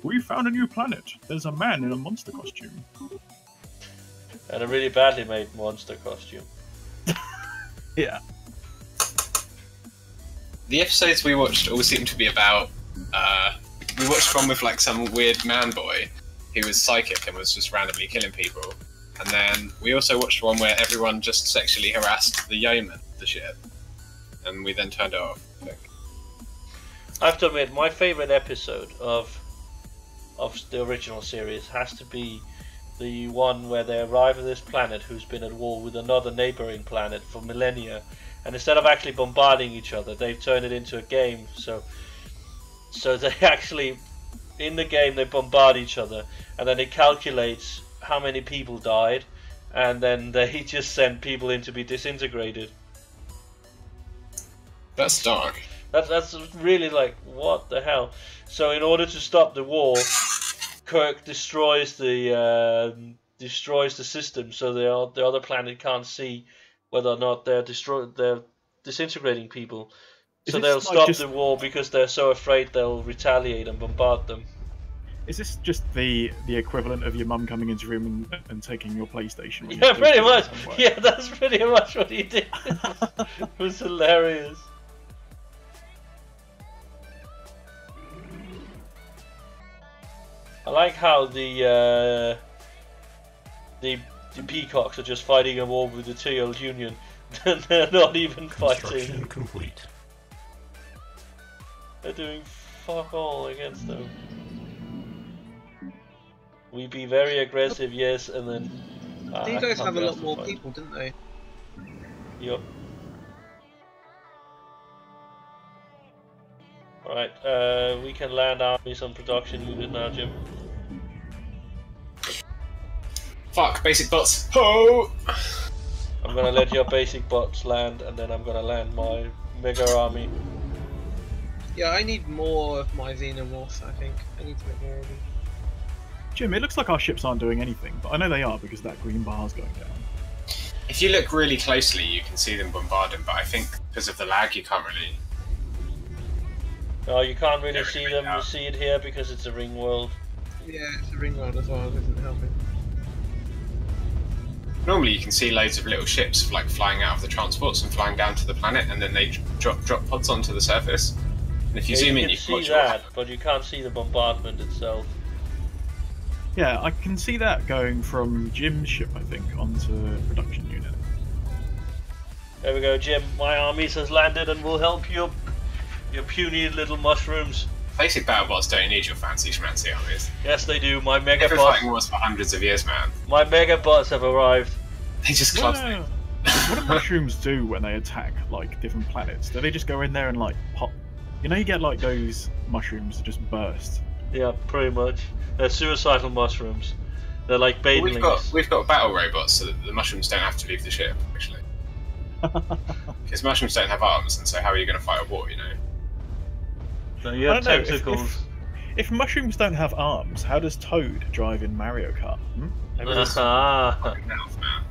we found a new planet. There's a man in a monster costume. And a really badly made monster costume. Yeah. The episodes we watched all seemed to be about. We watched one with like some weird man boy who was psychic and was just randomly killing people. And then we also watched one where everyone just sexually harassed the yeoman of the ship. And we then turned it off, I think. I have to admit, my favourite episode of the original series has to be the one where they arrive at this planet who's been at war with another neighbouring planet for millennia. And instead of actually bombarding each other, they've turned it into a game. So they actually, in the game, they bombard each other, and then it calculates how many people died, and then they just send people in to be disintegrated. That's dark. That's really like, what the hell? So in order to stop the war, Kirk destroys the system, so the other planet can't see whether or not they're disintegrating people. So they'll stop the war because they're so afraid they'll retaliate and bombard them. Is this just the equivalent of your mum coming into your room and taking your PlayStation? Yeah, pretty much. Yeah, that's pretty much what he did. It was hilarious. I like how the peacocks are just fighting a war with the Teal Union. They're not even Construction fighting. complete. They're doing fuck all against them. We be very aggressive, yes, and then... These guys have a lot more people, didn't they? Yup. Alright, we can land armies on production unit now, Jim. Fuck, basic bots. Ho! I'm gonna let your basic bots land, and then I'm gonna land my mega army. Yeah, I need more of my xenomorphs, I think. I need to make more of them. Jim, it looks like our ships aren't doing anything, but I know they are because that green bar's going down. If you look really closely, you can see them bombarding, but I think because of the lag, you can't really... No, you can't really see them. You see it here because it's a ring world. Yeah, it's a ring world as well, isn't helping. Normally you can see loads of little ships like flying out of the transports and flying down to the planet, and then they drop pods onto the surface. And if you zoom in, you can watch see that, but you can't see the bombardment itself. Yeah, I can see that going from Jim's ship, I think, onto production unit. There we go, Jim. My armies has landed and will help your puny little mushrooms. Basic battle bots don't need your fancy schmancy armies. Yes, they do. My mega They've been bots. fighting wars for hundreds of years, man. My mega bots have arrived. They just club things. What do mushrooms do when they attack like different planets? Do they just go in there and like pop? You know, you get like those mushrooms that just burst. Yeah, pretty much. They're suicidal mushrooms. They're like baitings. We've got battle robots, so that the mushrooms don't have to leave the ship. Actually, because mushrooms don't have arms, and so how are you going to fight a war? You know. No, you have tentacles. If mushrooms don't have arms, how does Toad drive in Mario Kart? Fucking mouth, man.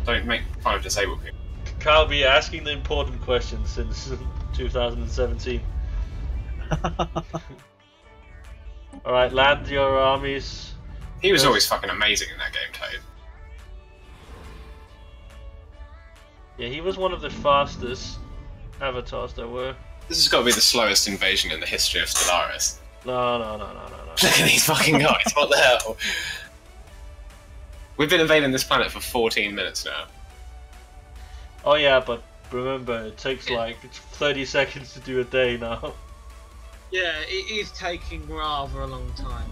Don't make fun of disabled people. Carl be asking the important questions since 2017. Alright, land your armies. He was always fucking amazing in that game, Toad. Yeah, he was one of the fastest avatars there were. This has got to be the slowest invasion in the history of Stellaris. No. Look at these fucking guys, what the hell? We've been invading this planet for 14 minutes now. Oh yeah, but remember, it takes like 30 seconds to do a day now. Yeah, it is taking rather a long time.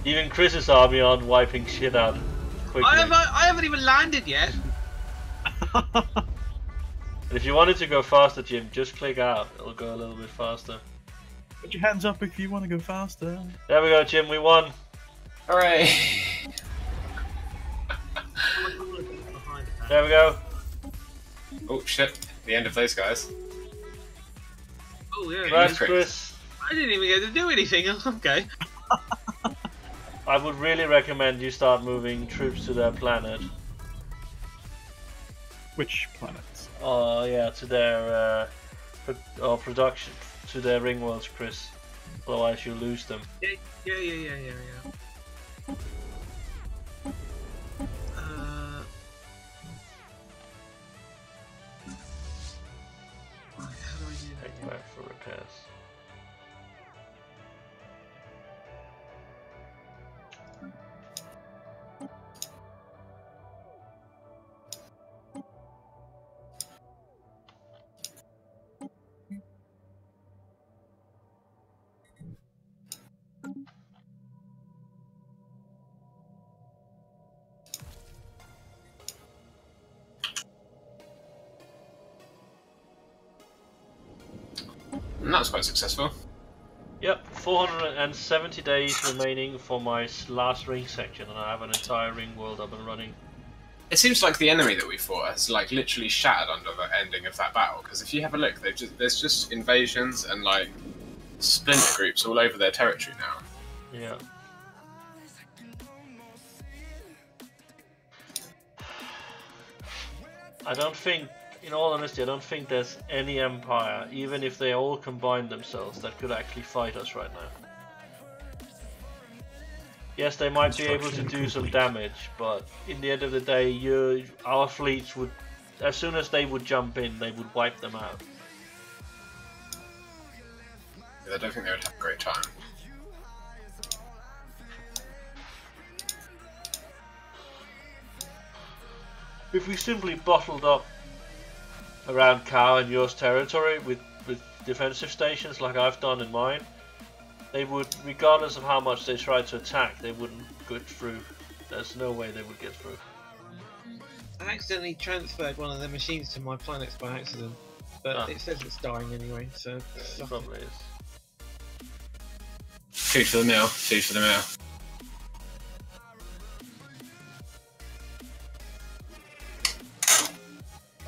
Even Chris's army aren't wiping shit out quickly. I haven't even landed yet. If you wanted to go faster, Jim, just click out. It'll go a little bit faster. Put your hands up if you want to go faster. There we go, Jim, we won. Hooray! There we go. Oh shit, the end of those guys. Oh yeah, Thanks, Chris. I didn't even get to do anything. Okay. I would really recommend you start moving troops to their planet. Which planets? Oh yeah, to their production, to their ring worlds, Chris. Otherwise you lose them. Yeah. Right, how do I do that? Take back for repairs. And that was quite successful. Yep, 470 days remaining for my last ring section, and I have an entire ring world up and running. It seems like the enemy that we fought has like literally shattered under the ending of that battle. Because if you have a look, there's just invasions and like splinter groups all over their territory now. Yeah. I don't think, in all honesty, I don't think there's any empire, even if they all combined themselves, that could actually fight us right now. Yes, they might be able to do some damage, but in the end of the day, our fleets would, as soon as they would jump in, they would wipe them out. Yeah, I don't think they would have a great time. If we simply bottled up around Cow and yours territory with defensive stations like I've done in mine, they would, regardless of how much they tried to attack, they wouldn't get through. There's no way they would get through. I accidentally transferred one of the machines to my planets by accident, but it says it's dying anyway, so... It probably is. Food for the meal, food for the meal.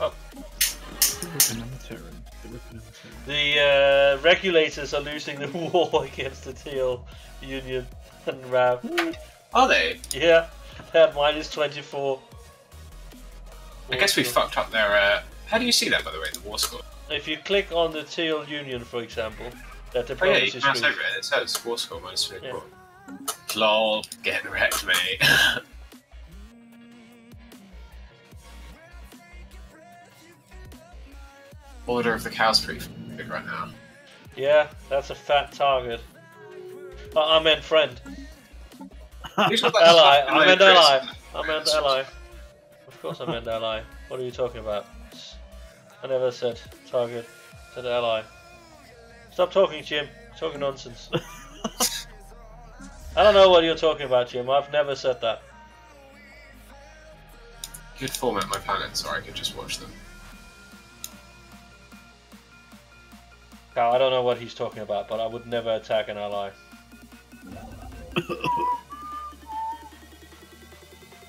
Oh. The regulators are losing the war against the Teal Union and Rav. Are they? Yeah, they're minus 24. I guess we fucked up their. How do you see that, by the way, the war score? If you click on the Teal Union, for example, that the Oh yeah, you province is can mouse free. over it. It says war score minus 24. Yeah. Lol, getting wrecked, mate. Order of the Cow's pretty big right now. Yeah, that's a fat target. I meant friend. Who's got that Ally. fucking I low meant Chris? ally. I meant ally. Of course I meant ally. What are you talking about? I never said target. I said ally. Stop talking, Jim. You're talking nonsense. I don't know what you're talking about, Jim. I've never said that. You could format my planets, or I could just watch them. Now, I don't know what he's talking about, but I would never attack an ally.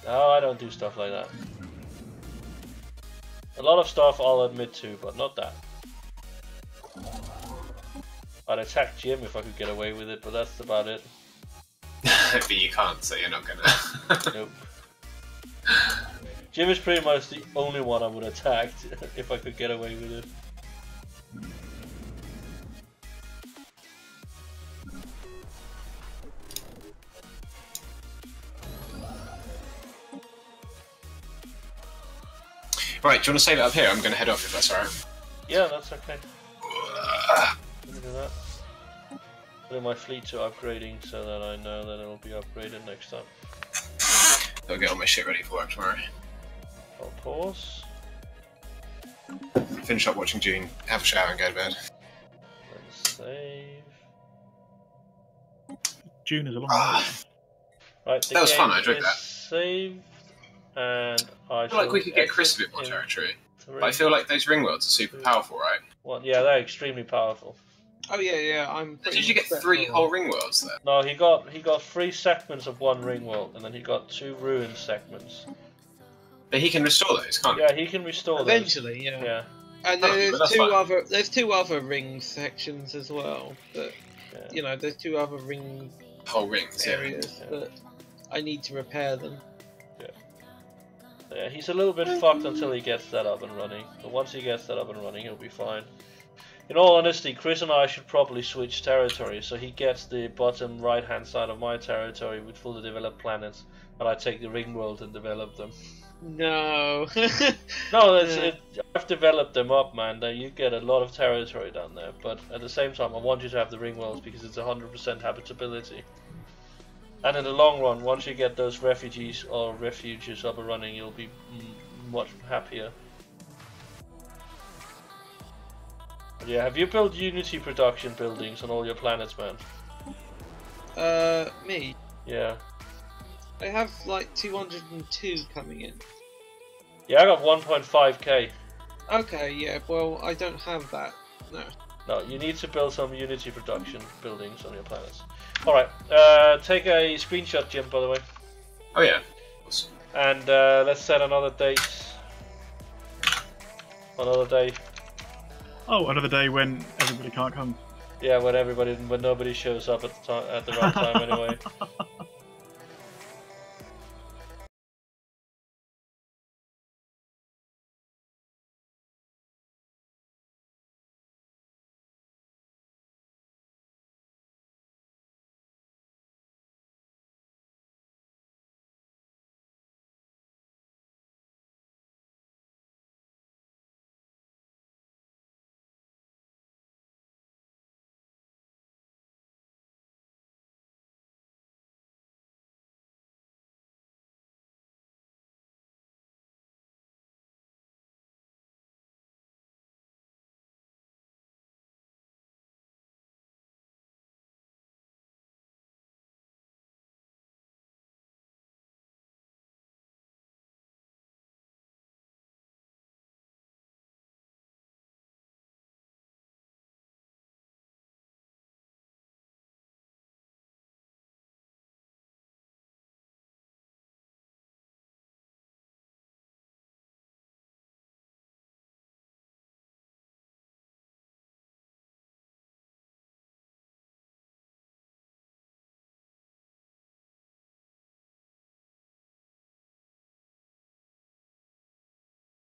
No, I don't do stuff like that. A lot of stuff I'll admit to, but not that. I'd attack Jim if I could get away with it, but that's about it. But you can't, so you're not gonna. Nope. Jim is pretty much the only one I would attack if I could get away with it. Right, do you want to save it up here? I'm going to head off if that's alright. Yeah, that's okay. Let me do that. Putting my fleet to upgrading so that I know that it'll be upgraded next time. I'll get all my shit ready for work tomorrow. I'll pause. Finish up watching June, have a shower and go to bed. And save. June is a long way. Right, That was fun, I enjoyed that. Saved, and I feel like we could get Chris a bit more territory. But I feel like those ring worlds are super powerful, right? Well, yeah, they're extremely powerful. Oh yeah, I'm. Did you get 3 whole ring worlds there? No, he got 3 segments of 1 ring world, and then he got 2 ruined segments. But he can restore those, can't he? Yeah, he can restore Eventually, those. yeah. Yeah. And Okay, but there's two other ring sections as well. But Yeah. you know, there's 2 other ring Whole rings, yeah. areas Yeah. that I need to repair them. Yeah, he's a little bit fucked until he gets that up and running. But once he gets that up and running, he'll be fine. In all honesty, Chris and I should probably switch territory, so he gets the bottom right-hand side of my territory with fully developed planets, and I take the ring world and develop them. No. No, I've developed them up, man. You get a lot of territory down there, but at the same time, I want you to have the ring worlds because it's 100% habitability. And in the long run, once you get those refugees or refuges up and running, you'll be much happier. Yeah, have you built Unity production buildings on all your planets, man? Me? Yeah. I have like 202 coming in. Yeah, I got 1.5k. Okay, yeah, well, I don't have that. No. No, you need to build some Unity production buildings on your planets. Alright, take a screenshot, Jim, by the way. Oh yeah. Awesome. And let's set another date. Another day. Oh, another day when everybody can't come. Yeah, when nobody shows up at the right time anyway.